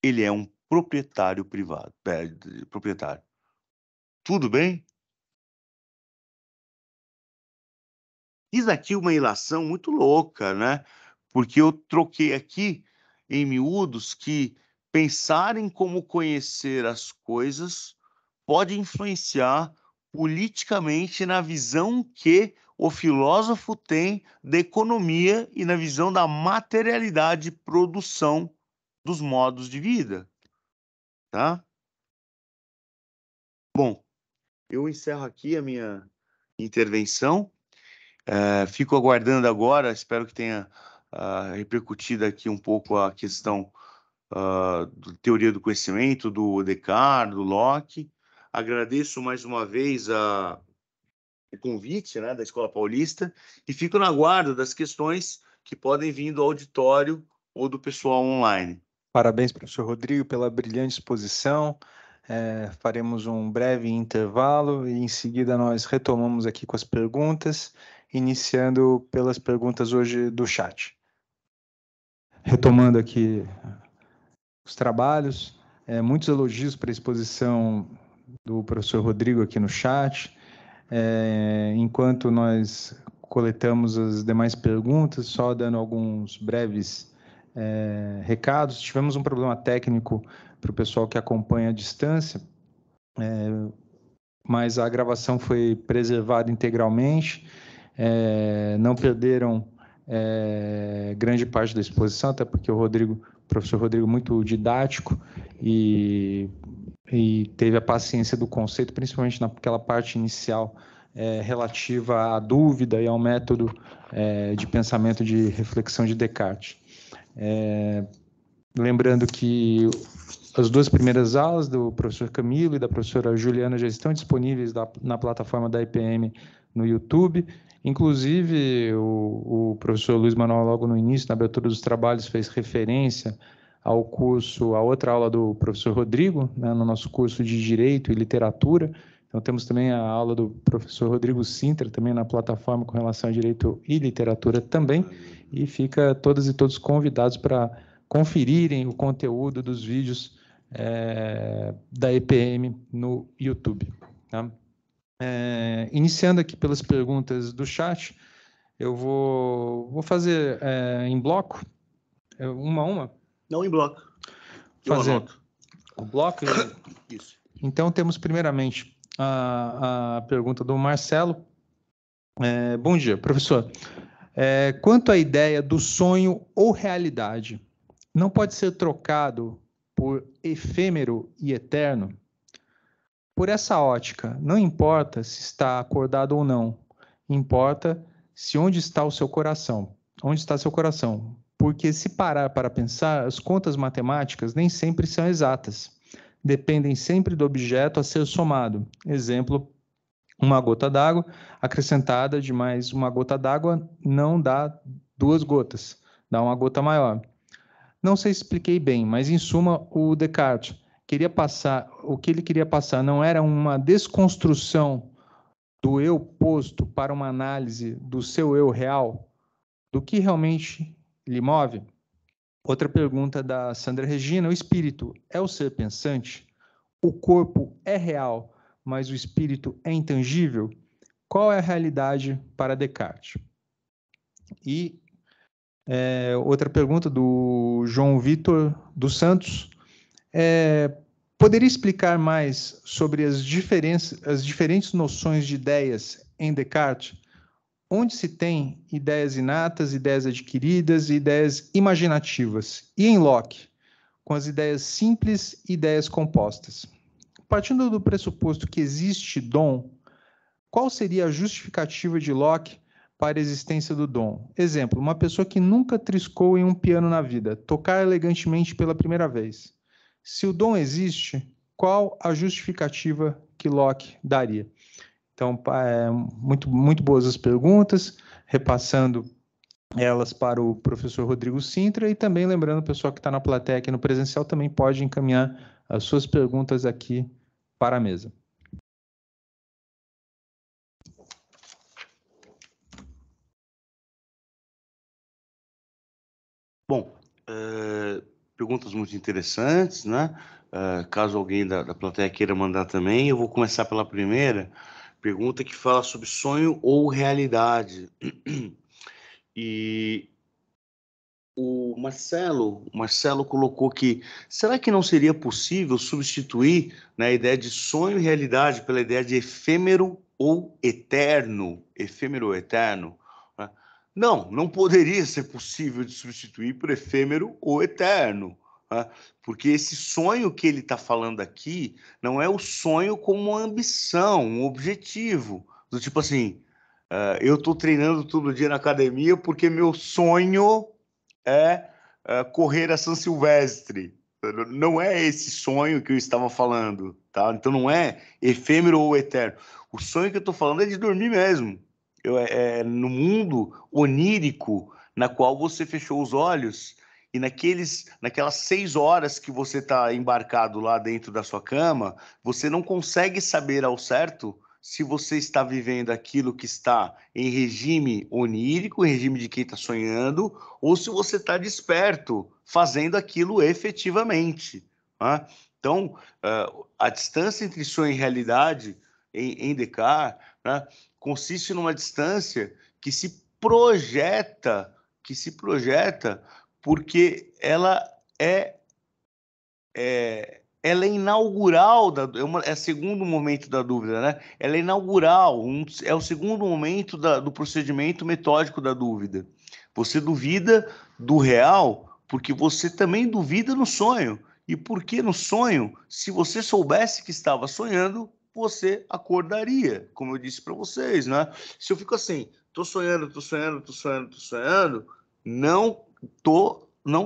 [SPEAKER 2] Ele é um proprietário privado. Proprietário. Tudo bem? Fiz aqui uma ilação muito louca, né? Porque eu troquei aqui em miúdos que pensar em como conhecer as coisas pode influenciar politicamente na visão que o filósofo tem da economia e na visão da materialidade de produção dos modos de vida, tá? Bom, eu encerro aqui a minha intervenção. Fico aguardando agora, espero que tenha repercutido aqui um pouco a questão da teoria do conhecimento, do Descartes, do Locke. Agradeço mais uma vez o convite, né, da Escola Paulista e fico na guarda das questões que podem vir do auditório ou do pessoal online.
[SPEAKER 4] Parabéns, professor Rodrigo, pela brilhante exposição. Faremos um breve intervalo e em seguida nós retomamos aqui com as perguntas, iniciando pelas perguntas hoje do chat. Retomando aqui os trabalhos, muitos elogios para a exposição do professor Rodrigo aqui no chat. Enquanto nós coletamos as demais perguntas, só dando alguns breves recados. Tivemos um problema técnico para o pessoal que acompanha à distância, mas a gravação foi preservada integralmente, não perderam grande parte da exposição, até porque o professor Rodrigo, muito didático e teve a paciência do conceito, principalmente naquela parte inicial relativa à dúvida e ao método de pensamento de reflexão de Descartes. Lembrando que as duas primeiras aulas do professor Camilo e da professora Juliana já estão disponíveis na plataforma da IPM no YouTube. Inclusive, o professor Luiz Manuel, logo no início, na abertura dos trabalhos, fez referência ao curso, a outra aula do professor Rodrigo, né, no nosso curso de Direito e Literatura. Então, temos também a aula do professor Rodrigo Sintra, também na plataforma com relação a Direito e Literatura também. E fica todas e todos convidados para conferirem o conteúdo dos vídeos da EPM no YouTube. Tá? Iniciando aqui pelas perguntas do chat, eu vou fazer em bloco, uma a uma.
[SPEAKER 2] Não em bloco.
[SPEAKER 4] Fazer o bloco.
[SPEAKER 2] Isso.
[SPEAKER 4] Então, temos primeiramente a pergunta do Marcelo. Bom dia, professor. Quanto à ideia do sonho ou realidade, não pode ser trocado por efêmero e eterno? Por essa ótica, não importa se está acordado ou não, importa se onde está o seu coração. Onde está seu coração? Porque se parar para pensar, as contas matemáticas nem sempre são exatas. Dependem sempre do objeto a ser somado. Exemplo, uma gota d'água acrescentada de mais uma gota d'água não dá 2 gotas, dá uma gota maior. Não sei se expliquei bem, mas em suma, o Descartes o que ele queria passar não era uma desconstrução do eu posto para uma análise do seu eu real, do que realmente lhe move? Outra pergunta da Sandra Regina: o espírito é o ser pensante? O corpo é real, mas o espírito é intangível? Qual é a realidade para Descartes? E outra pergunta do João Vitor dos Santos: poderia explicar mais sobre as diferentes noções de ideias em Descartes? Onde se tem ideias inatas, ideias adquiridas e ideias imaginativas? E em Locke, com as ideias simples e ideias compostas? Partindo do pressuposto que existe dom, qual seria a justificativa de Locke para a existência do dom? Exemplo, uma pessoa que nunca triscou em um piano na vida, tocar elegantemente pela primeira vez. Se o dom existe, qual a justificativa que Locke daria? Então, muito boas as perguntas, repassando elas para o professor Rodrigo Sintra, e também lembrando o pessoal que está na plateia aqui no presencial também pode encaminhar as suas perguntas aqui para a mesa.
[SPEAKER 2] Bom, perguntas muito interessantes, né? Caso alguém da plateia queira mandar também, eu vou começar pela primeira pergunta, que fala sobre sonho ou realidade. E o Marcelo colocou que, será que não seria possível substituir, né, a ideia de sonho e realidade pela ideia de efêmero ou eterno? Efêmero ou eterno? Né? Não poderia ser possível de substituir por efêmero ou eterno. Né? Porque esse sonho que ele está falando aqui não é o sonho como uma ambição, um objetivo. Do tipo assim, eu estou treinando todo dia na academia porque meu sonho é correr a São Silvestre. Não é esse sonho que eu estava falando, tá? Então não é efêmero ou eterno. O sonho que eu estou falando é de dormir mesmo. No mundo onírico, na qual você fechou os olhos e naquelas 6 horas que você está embarcado lá dentro da sua cama, você não consegue saber ao certo se você está vivendo aquilo que está em regime onírico, em regime de quem está sonhando, ou se você está desperto, fazendo aquilo efetivamente. Né? Então, a distância entre sonho e realidade em Descartes, né, consiste numa distância que se projeta porque ela é inaugural, é o segundo momento da dúvida, né? Ela é inaugural, é o segundo momento do procedimento metódico da dúvida. Você duvida do real porque você também duvida no sonho. E por que no sonho? Se você soubesse que estava sonhando, você acordaria, como eu disse para vocês, né? Se eu fico assim, tô sonhando, não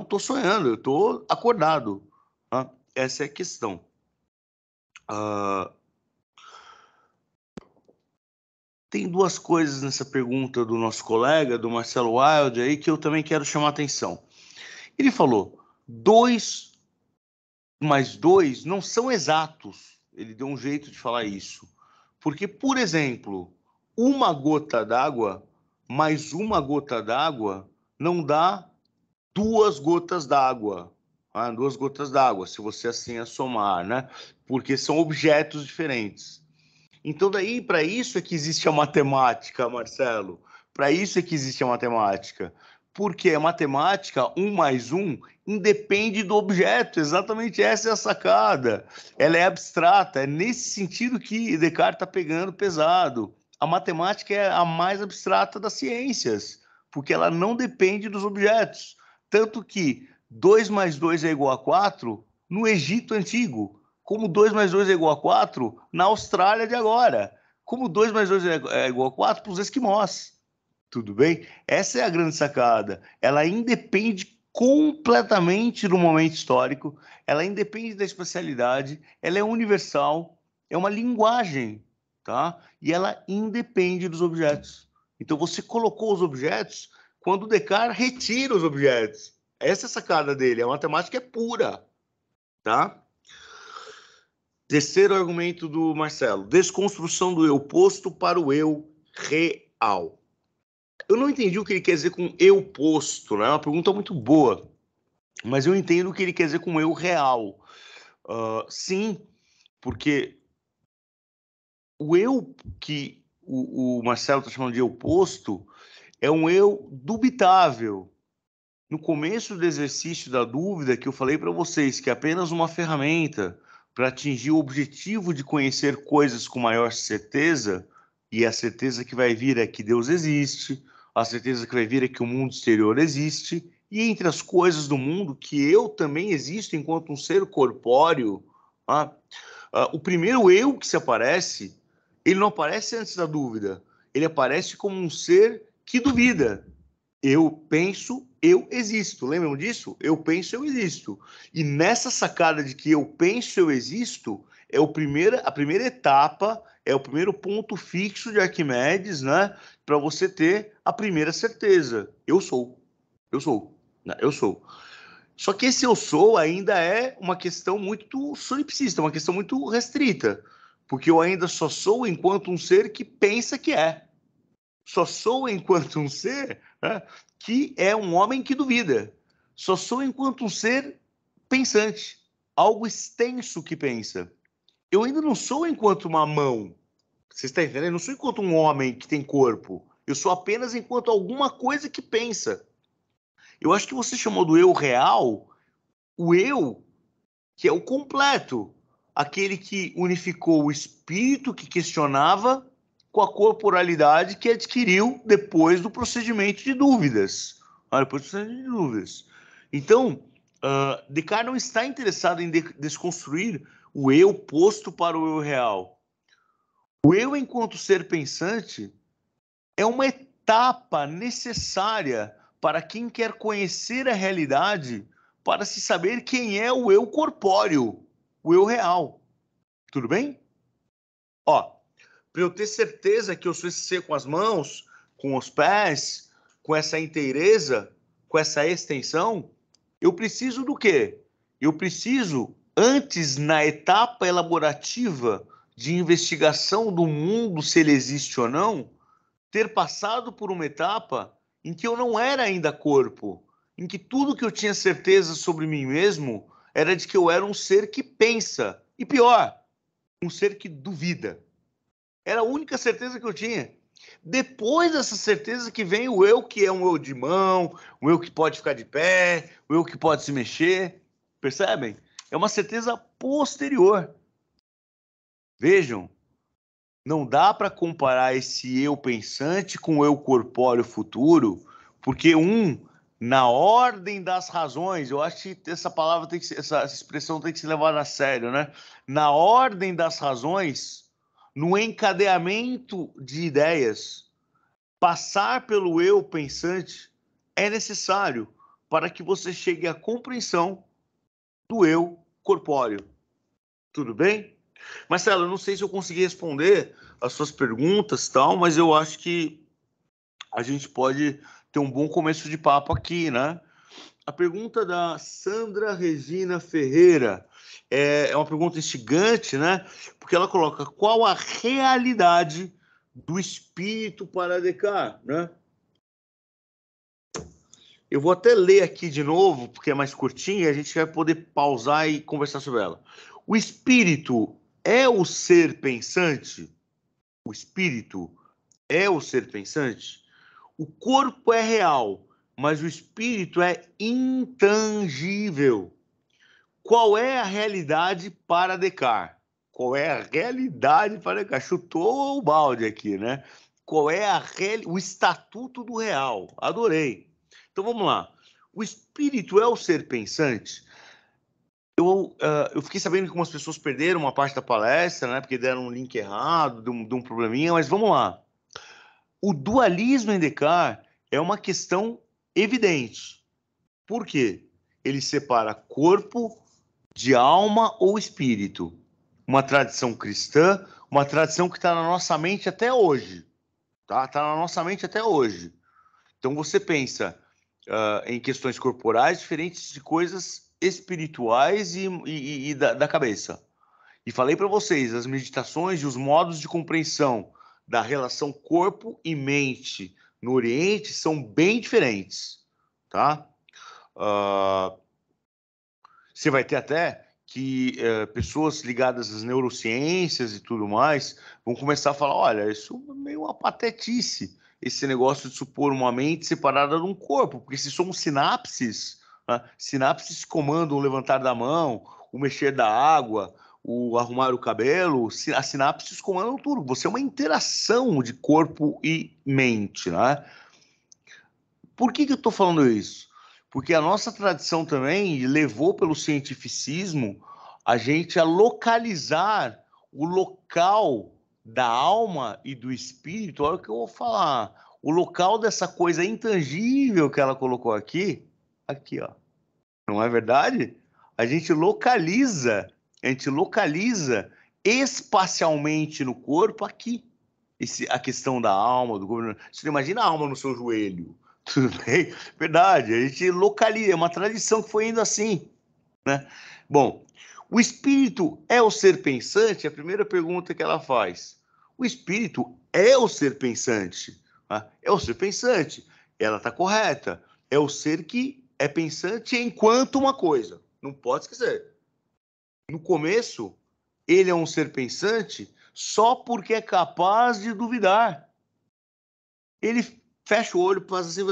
[SPEAKER 2] tô sonhando, eu tô acordado. Tá? Essa é a questão. Tem duas coisas nessa pergunta do nosso colega, do Marcelo Wild, aí, que eu também quero chamar a atenção. Ele falou, 2 mais 2 não são exatos. Ele deu um jeito de falar isso. Porque, por exemplo, uma gota d'água mais uma gota d'água não dá 2 gotas d'água. 2 gotas d'água, se você assim a somar, né? Porque são objetos diferentes. Então, daí, para isso é que existe a matemática, Marcelo. Para isso é que existe a matemática. Porque a matemática, 1 mais 1, independe do objeto. Exatamente essa é a sacada. Ela é abstrata. É nesse sentido que Descartes está pegando pesado. A matemática é a mais abstrata das ciências, porque ela não depende dos objetos. Tanto que 2 mais 2 é igual a 4 no Egito Antigo, como 2 mais 2 é igual a 4 na Austrália de agora, como 2 mais 2 é igual a 4 para os esquimós. Tudo bem? Essa é a grande sacada. Ela independe completamente do momento histórico, ela independe da espacialidade, ela é universal, é uma linguagem, tá? E ela independe dos objetos. Então você colocou os objetos quando Descartes retira os objetos. Essa é a sacada dele, a matemática é pura, tá? Terceiro argumento do Marcelo, desconstrução do eu posto para o eu real. Eu não entendi o que ele quer dizer com eu posto, né? É uma pergunta muito boa, mas eu entendo o que ele quer dizer com eu real. Sim, porque o eu que o Marcelo está chamando de eu posto é um eu dubitável. No começo do exercício da dúvida, que eu falei para vocês que é apenas uma ferramenta para atingir o objetivo de conhecer coisas com maior certeza, e a certeza que vai vir é que Deus existe, a certeza que vai vir é que o mundo exterior existe, e entre as coisas do mundo, que eu também existo enquanto um ser corpóreo. O primeiro eu que se aparece, ele não aparece antes da dúvida, ele aparece como um ser que duvida. Eu penso, eu existo. Lembram disso? Eu penso, eu existo. E nessa sacada de que eu penso, eu existo, é a primeira etapa, é o primeiro ponto fixo de Arquimedes, né? Para você ter a primeira certeza. Eu sou. Eu sou. Eu sou. Só que esse eu sou ainda é uma questão muito solipsista, uma questão muito restrita. Porque eu ainda só sou enquanto um ser que pensa que é. Só sou enquanto um ser, né, que é um homem que duvida. Só sou enquanto um ser pensante, algo extenso que pensa. Eu ainda não sou enquanto uma mão. Você está entendendo? Eu não sou enquanto um homem que tem corpo. Eu sou apenas enquanto alguma coisa que pensa. Eu acho que você chamou do eu real, o eu que é o completo, aquele que unificou o espírito que questionava com a corporalidade que adquiriu depois do procedimento de dúvidas. Depois do procedimento de dúvidas. Então, Descartes não está interessado em desconstruir o eu posto para o eu real. O eu, enquanto ser pensante, é uma etapa necessária para quem quer conhecer a realidade, para se saber quem é o eu corpóreo, o eu real. Tudo bem? Para eu ter certeza que eu sou esse ser com as mãos, com os pés, com essa inteireza, com essa extensão, eu preciso do quê? Eu preciso, antes, na etapa elaborativa de investigação do mundo, se ele existe ou não, ter passado por uma etapa em que eu não era ainda corpo, em que tudo que eu tinha certeza sobre mim mesmo era de que eu era um ser que pensa, e pior, um ser que duvida. Era a única certeza que eu tinha. Depois dessa certeza que vem o eu, que é um eu de mão, um eu que pode ficar de pé, um eu que pode se mexer. Percebem? É uma certeza posterior. Vejam, não dá para comparar esse eu pensante com o eu corpóreo futuro, Porque na ordem das razões, eu acho que essa palavra tem que ser, essa expressão tem que ser levada a sério, né? Na ordem das razões, no encadeamento de ideias, passar pelo eu pensante é necessário para que você chegue à compreensão do eu corpóreo. Tudo bem? Marcelo, eu não sei se eu consegui responder as suas perguntas, tal, mas eu acho que a gente pode ter um bom começo de papo aqui, né? A pergunta da Sandra Regina Ferreira é uma pergunta instigante, né? Porque ela coloca: qual a realidade do espírito para Descartes, né? Eu vou até ler aqui de novo, porque é mais curtinho, e a gente vai poder pausar e conversar sobre ela. O espírito é o ser pensante? O espírito é o ser pensante? O corpo é real, mas o espírito é intangível. Qual é a realidade para Descartes? Qual é a realidade para Descartes? Chutou o balde aqui, né? Qual é o estatuto do real? Adorei. Então vamos lá. O espírito é o ser pensante? Eu fiquei sabendo que algumas pessoas perderam uma parte da palestra, né? Porque deram um link errado, de um probleminha, mas vamos lá. O dualismo em Descartes é uma questão evidente. Por quê? Ele separa corpo de alma ou espírito. Uma tradição cristã, uma tradição que está na nossa mente até hoje. Tá? Está na nossa mente até hoje. Então você pensa em questões corporais diferentes de coisas espirituais e da cabeça. E falei para vocês, as meditações e os modos de compreensão da relação corpo e mente no Oriente são bem diferentes, tá? Você vai ter até que pessoas ligadas às neurociências e tudo mais vão começar a falar: olha, isso é meio uma patetice, esse negócio de supor uma mente separada de um corpo, porque se são sinapses, né? Sinapses comandam o levantar da mão, o mexer da água, o arrumar o cabelo, as sinapses comandam tudo. Você é uma interação de corpo e mente, né? Por que eu estou falando isso? Porque a nossa tradição também levou pelo cientificismo a gente a localizar o local da alma e do espírito. Olha o que eu vou falar. O local dessa coisa intangível que ela colocou aqui, ó. Não é verdade? A gente localiza espacialmente no corpo aqui. A questão da alma, do corpo. Você não imagina a alma no seu joelho. Tudo bem? Verdade, a gente localiza, é uma tradição que foi indo assim, né? Bom, o espírito é o ser pensante? A primeira pergunta que ela faz. O espírito é o ser pensante? Né? É o ser pensante. Ela está correta. É o ser que é pensante enquanto uma coisa. Não pode esquecer. No começo, ele é um ser pensante só porque é capaz de duvidar. Ele fecha o olho e faz assim: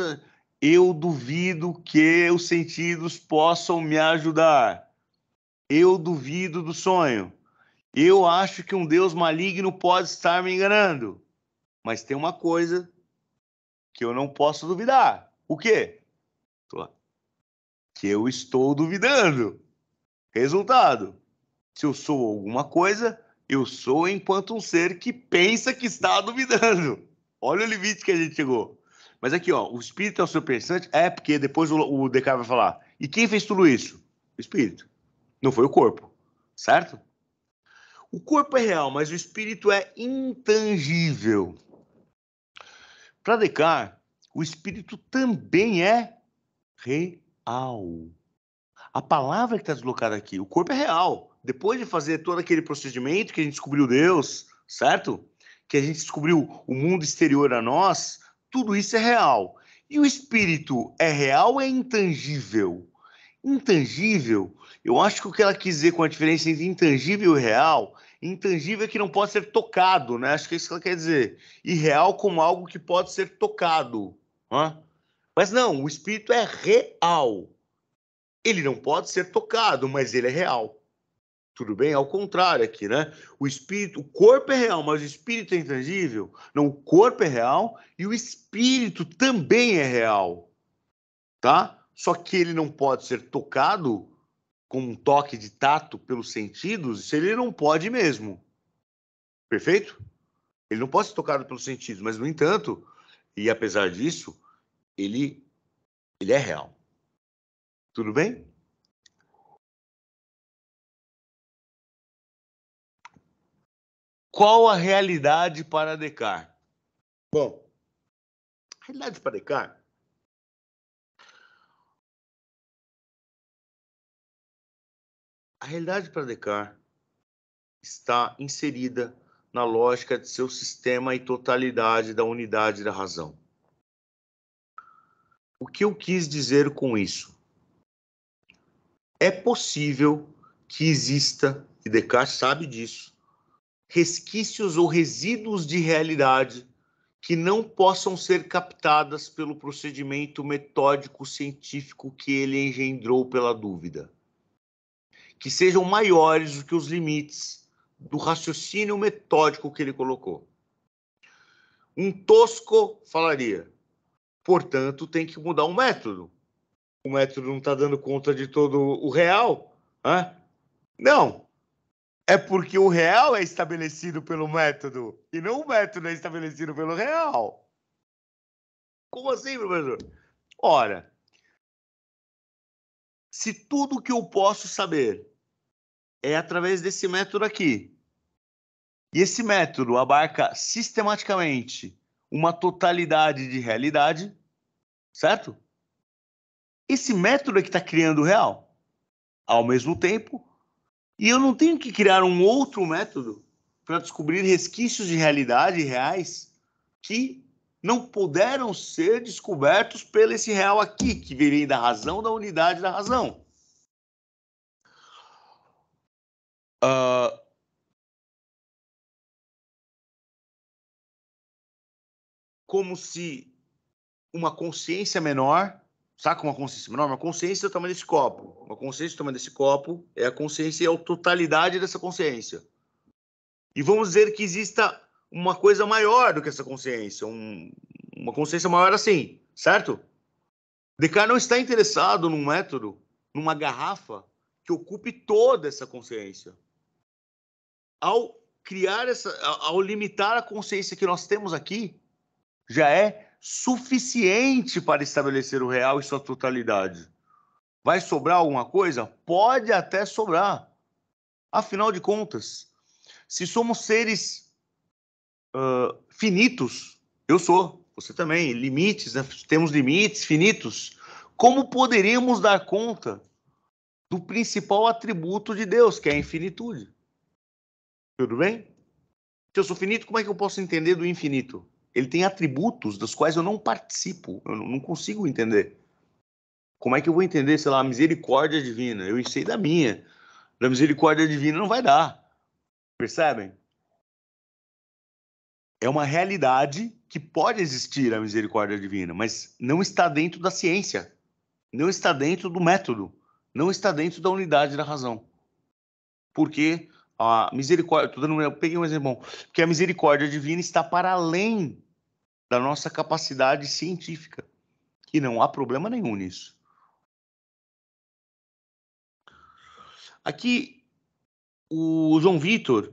[SPEAKER 2] eu duvido que os sentidos possam me ajudar. Eu duvido do sonho. Eu acho que um Deus maligno pode estar me enganando. Mas tem uma coisa que eu não posso duvidar. O quê? Que eu estou duvidando. Resultado: se eu sou alguma coisa, eu sou enquanto um ser que pensa que está duvidando. Olha o limite que a gente chegou. Mas aqui, ó, o espírito é o seu pensante? É, porque depois o Descartes vai falar: e quem fez tudo isso? O espírito. Não foi o corpo, certo? O corpo é real, mas o espírito é intangível. Para Descartes, o espírito também é real. A palavra que está deslocada aqui, o corpo é real. Depois de fazer todo aquele procedimento que a gente descobriu Deus, certo? Que a gente descobriu o mundo exterior a nós, tudo isso é real. E o espírito é real ou é intangível? Intangível, eu acho que o que ela quis dizer com a diferença entre intangível e real, intangível é que não pode ser tocado, né? Acho que é isso que ela quer dizer. E real como algo que pode ser tocado. Né? Mas não, o espírito é real. Ele não pode ser tocado, mas ele é real. Tudo bem? Ao contrário aqui, né? O corpo é real, mas o espírito é intangível? Não, o corpo é real e o espírito também é real, tá? Só que ele não pode ser tocado com um toque de tato pelos sentidos, se ele não pode mesmo. Perfeito? Ele não pode ser tocado pelos sentidos, mas, no entanto, e apesar disso, ele é real. Tudo bem? Qual a realidade para Descartes? Bom, a realidade para Descartes está inserida na lógica de seu sistema e totalidade da unidade da razão. O que eu quis dizer com isso? É possível que exista, e Descartes sabe disso, resquícios ou resíduos de realidade que não possam ser captadas pelo procedimento metódico científico que ele engendrou pela dúvida, que sejam maiores do que os limites do raciocínio metódico que ele colocou. Um tosco falaria, portanto, tem que mudar o método. O método não está dando conta de todo o real? Hã? Não. É porque o real é estabelecido pelo método e não o método é estabelecido pelo real. Como assim, professor? Ora, se tudo que eu posso saber é através desse método aqui, e esse método abarca sistematicamente uma totalidade de realidade, certo? Esse método é que está criando o real. Ao mesmo tempo, e eu não tenho que criar um outro método para descobrir resquícios de realidade reais que não puderam ser descobertos pelo esse real aqui, que vem da razão, da unidade da razão. Como se uma consciência menor, sabe uma consciência menor? Uma consciência do tamanho desse copo. Uma consciência do tamanho desse copo é a consciência e a totalidade dessa consciência. E vamos dizer que exista uma coisa maior do que essa consciência, uma consciência maior assim, certo? Descartes não está interessado num método, numa garrafa que ocupe toda essa consciência. Ao criar ao limitar a consciência que nós temos aqui, já é suficiente para estabelecer o real e sua totalidade. Vai sobrar alguma coisa? Pode até sobrar. Afinal de contas, se somos seres finitos, eu sou, você também, limites, né? Temos limites finitos. Como poderíamos dar conta do principal atributo de Deus, que é a infinitude? Tudo bem? Se eu sou finito, como é que eu posso entender do infinito? Ele tem atributos dos quais eu não participo, eu não consigo entender. Como é que eu vou entender, sei lá, a misericórdia divina? Eu sei da minha. Da misericórdia divina não vai dar. Percebem? É uma realidade que pode existir a misericórdia divina, mas não está dentro da ciência, não está dentro do método, não está dentro da unidade da razão. Porque a misericórdia, eu peguei um exemplo bom, porque a misericórdia divina está para além da nossa capacidade científica, e não há problema nenhum nisso. Aqui, o João Vitor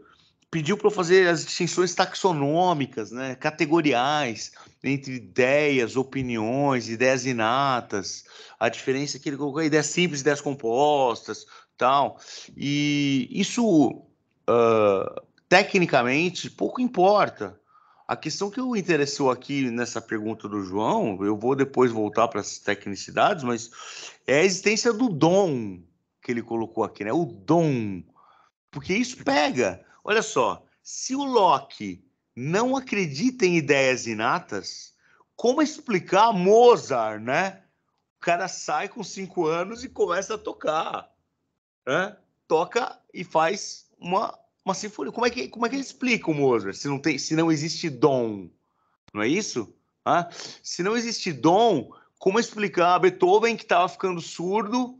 [SPEAKER 2] pediu para eu fazer as distinções taxonômicas, né, categoriais, entre ideias, opiniões, ideias inatas, a diferença que ele colocou, ideias simples, ideias compostas, tal. E isso, tecnicamente, pouco importa. A questão que o interessou aqui nessa pergunta do João, eu vou depois voltar para as tecnicidades, mas é a existência do dom que ele colocou aqui, né? O dom. Porque isso pega. Olha só, se o Locke não acredita em ideias inatas, como explicar Mozart, né? O cara sai com 5 anos e começa a tocar, né? Toca e faz uma sinfonia. Como é que ele explica o Mozart se não existe dom? Não é isso? Ah, se não existe dom, como explicar Beethoven que estava ficando surdo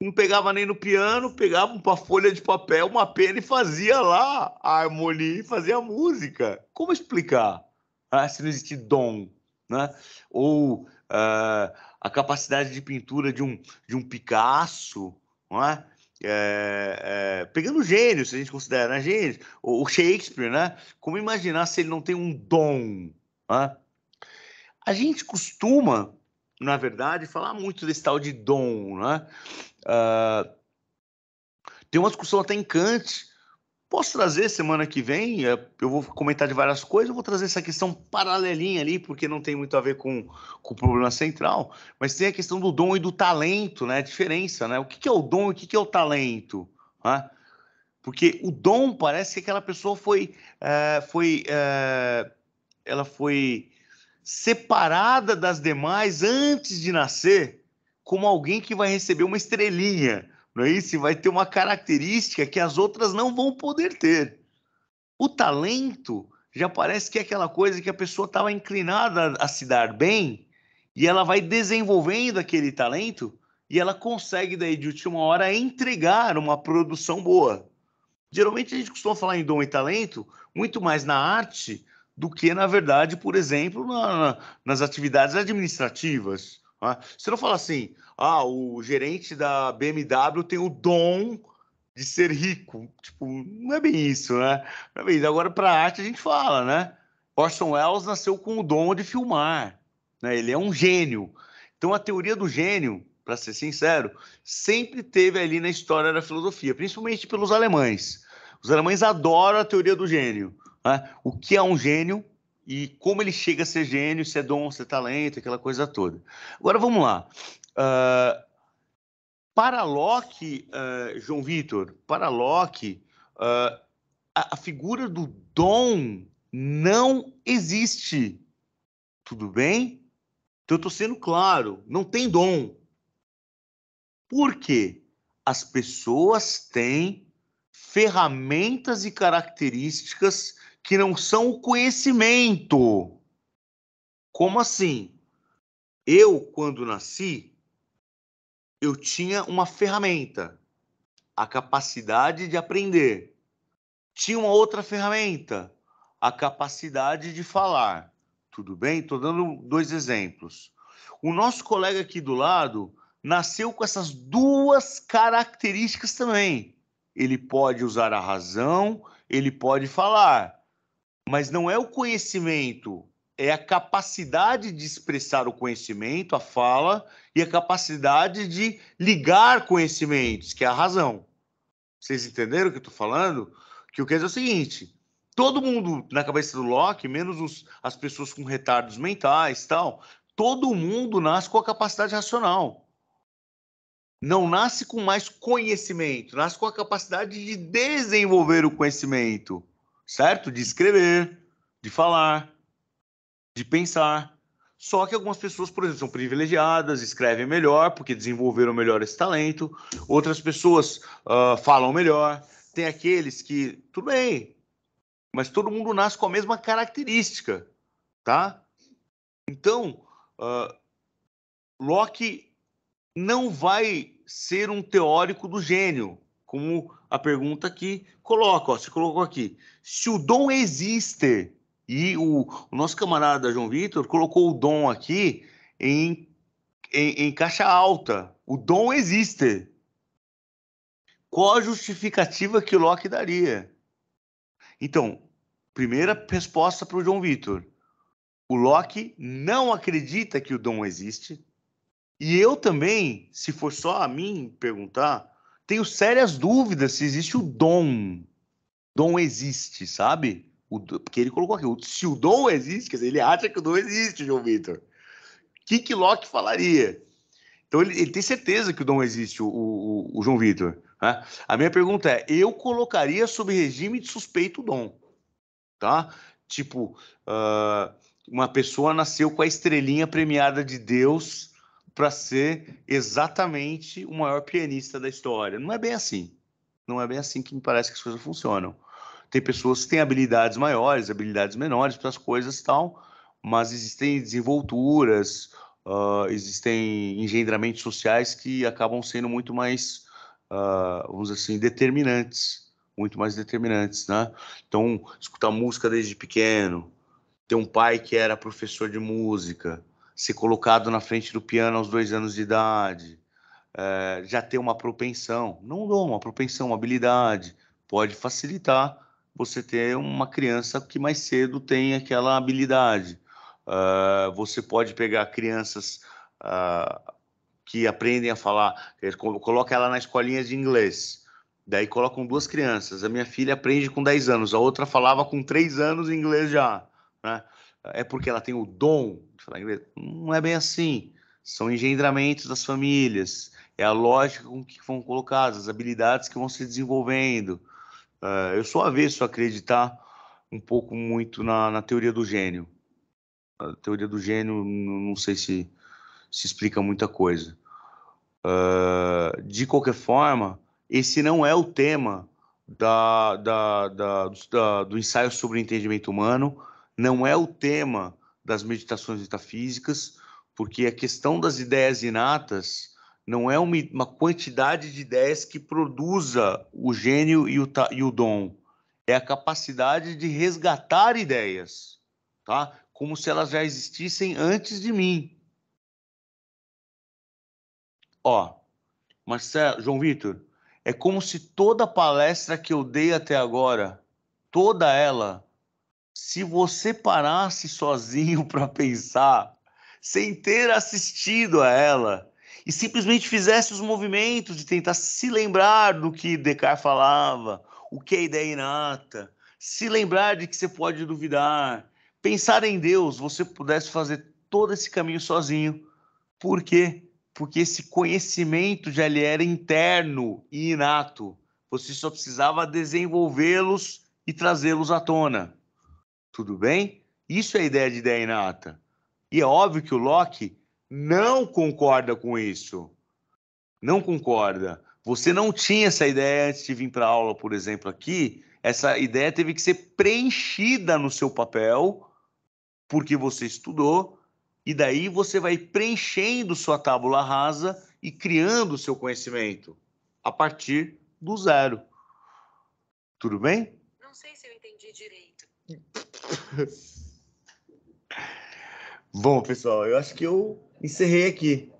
[SPEAKER 2] não pegava nem no piano, pegava uma folha de papel, uma pena e fazia lá a harmonia e fazia a música. Como explicar? Se não existe dom, né? Ou a capacidade de pintura de um Picasso, não é? Pegando gênio, se a gente considera, né? Gênio, o Shakespeare, né? Como imaginar se ele não tem um dom, né? A gente costuma, na verdade, falar muito desse tal de dom, né? Tem uma discussão até em Kant. Posso trazer semana que vem? Eu vou comentar de várias coisas, eu vou trazer essa questão paralelinha ali, porque não tem muito a ver com o problema central, mas tem a questão do dom e do talento, né? A diferença, né? O que é o dom e o que é o talento? Né? Porque o dom parece que aquela pessoa ela foi separada das demais antes de nascer, como alguém que vai receber uma estrelinha, não é isso? E vai ter uma característica que as outras não vão poder ter. O talento já parece que é aquela coisa que a pessoa estava inclinada a se dar bem e ela vai desenvolvendo aquele talento e ela consegue, daí, de última hora, entregar uma produção boa. Geralmente a gente costuma falar em dom e talento muito mais na arte do que, na verdade, por exemplo, nas atividades administrativas. Né? Você não fala assim, o gerente da BMW tem o dom de ser rico. Tipo, não é bem isso, né? Não é bem isso. Agora, para a arte, a gente fala, né? Orson Welles nasceu com o dom de filmar. Né? Ele é um gênio. Então, a teoria do gênio, para ser sincero, sempre teve ali na história da filosofia, principalmente pelos alemães. Os alemães adoram a teoria do gênio. Né? O que é um gênio e como ele chega a ser gênio, se é dom, se é talento, aquela coisa toda. Agora, vamos lá. Para Locke, João Vitor, para Locke, a figura do dom não existe. Tudo bem? Então, eu estou sendo claro, não tem dom. Por quê? As pessoas têm ferramentas e características que não são o conhecimento. Como assim? Eu, quando nasci, eu tinha uma ferramenta, a capacidade de aprender. Tinha uma outra ferramenta, a capacidade de falar. Tudo bem? Estou dando 2 exemplos. O nosso colega aqui do lado nasceu com essas 2 características também. Ele pode usar a razão, ele pode falar, mas não é o conhecimento, é a capacidade de expressar o conhecimento, a fala, e a capacidade de ligar conhecimentos, que é a razão. Vocês entenderam o que eu estou falando? O que eu quero dizer é o seguinte: todo mundo na cabeça do Locke, menos as pessoas com retardos mentais, tal, todo mundo nasce com a capacidade racional. Não nasce com mais conhecimento, nasce com a capacidade de desenvolver o conhecimento, certo? De escrever, de falar, de pensar. Só que algumas pessoas, por exemplo, são privilegiadas, escrevem melhor porque desenvolveram melhor esse talento. Outras pessoas falam melhor. Tem aqueles que, tudo bem, mas todo mundo nasce com a mesma característica, tá? Então, Locke não vai ser um teórico do gênio, como a pergunta aqui coloca. Você colocou aqui. Se o dom existe, e o nosso camarada João Vitor colocou o dom aqui em caixa alta. O dom existe. Qual a justificativa que o Locke daria? Então, primeira resposta para o João Vitor. O Locke não acredita que o dom existe. E eu também, se for só a mim perguntar, tenho sérias dúvidas se existe o dom. Dom existe, sabe? Porque ele colocou aqui, se o dom existe, quer dizer, ele acha que o dom existe, João Vitor. O que Locke falaria? Então, ele tem certeza que o dom existe, o João Vitor. Né? A minha pergunta é, eu colocaria sob regime de suspeito o dom. Tá? Tipo, uma pessoa nasceu com a estrelinha premiada de Deus para ser exatamente o maior pianista da história. Não é bem assim. Não é bem assim que me parece que as coisas funcionam. Tem pessoas que têm habilidades maiores, habilidades menores para as coisas e tal, mas existem desenvolturas, existem engendramentos sociais que acabam sendo muito mais, vamos dizer assim, determinantes, muito mais determinantes, né? Então, escutar música desde pequeno, ter um pai que era professor de música, ser colocado na frente do piano aos 2 anos de idade, já ter uma propensão, não uma propensão, uma habilidade, pode facilitar você ter uma criança que mais cedo tem aquela habilidade. Você pode pegar crianças que aprendem a falar, coloca ela na escolinha de inglês, daí colocam 2 crianças, a minha filha aprende com 10 anos, a outra falava com 3 anos em inglês já, né? É porque ela tem o dom de falar inglês? Não é bem assim, são engendramentos das famílias, é a lógica com que vão colocadas, as habilidades que vão se desenvolvendo. Eu sou avesso a acreditar um pouco muito na teoria do gênio. A teoria do gênio, não sei se explica muita coisa. De qualquer forma, esse não é o tema do ensaio sobre o entendimento humano, não é o tema das meditações metafísicas, porque a questão das ideias inatas não é uma quantidade de ideias que produza o gênio e o dom. É a capacidade de resgatar ideias, tá? Como se elas já existissem antes de mim. Ó, Marcelo, João Vitor, é como se toda palestra que eu dei até agora, toda ela, se você parasse sozinho para pensar, sem ter assistido a ela, e simplesmente fizesse os movimentos de tentar se lembrar do que Descartes falava, o que é ideia inata, se lembrar de que você pode duvidar, pensar em Deus, você pudesse fazer todo esse caminho sozinho. Por quê? Porque esse conhecimento já lhe era interno e inato. Você só precisava desenvolvê-los e trazê-los à tona. Tudo bem? Isso é a ideia de ideia inata. E é óbvio que o Locke não concorda com isso. Não concorda. Você não tinha essa ideia antes de vir para a aula, por exemplo, aqui. Essa ideia teve que ser preenchida no seu papel, porque você estudou, e daí você vai preenchendo sua tábula rasa e criando o seu conhecimento a partir do zero. Tudo bem?
[SPEAKER 5] Não sei se eu entendi direito.
[SPEAKER 2] Bom, pessoal, eu acho que eu encerrei aqui.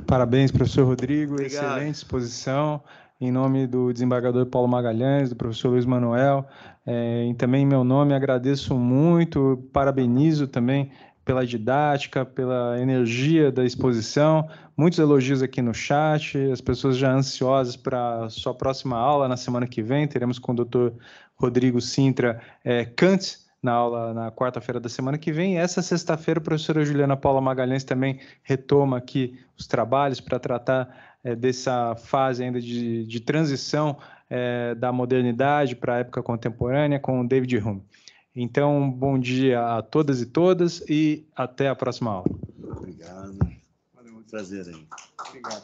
[SPEAKER 4] Parabéns, professor Rodrigo.
[SPEAKER 2] Obrigado.
[SPEAKER 4] Excelente exposição. Em nome do desembargador Paulo Magalhães, do professor Luiz Manuel, e também em meu nome agradeço muito, parabenizo também pela didática, pela energia da exposição. Muitos elogios aqui no chat, as pessoas já ansiosas para a sua próxima aula na semana que vem. Teremos com o doutor Rodrigo Sintra Kant na aula na quarta-feira da semana que vem. E essa sexta-feira, a professora Juliana Paula Magalhães também retoma aqui os trabalhos para tratar dessa fase ainda de transição da modernidade para a época contemporânea com o David Hume. Então, bom dia a todas e todas e até a próxima aula.
[SPEAKER 2] Obrigado. Valeu, prazer aí.
[SPEAKER 1] Obrigado.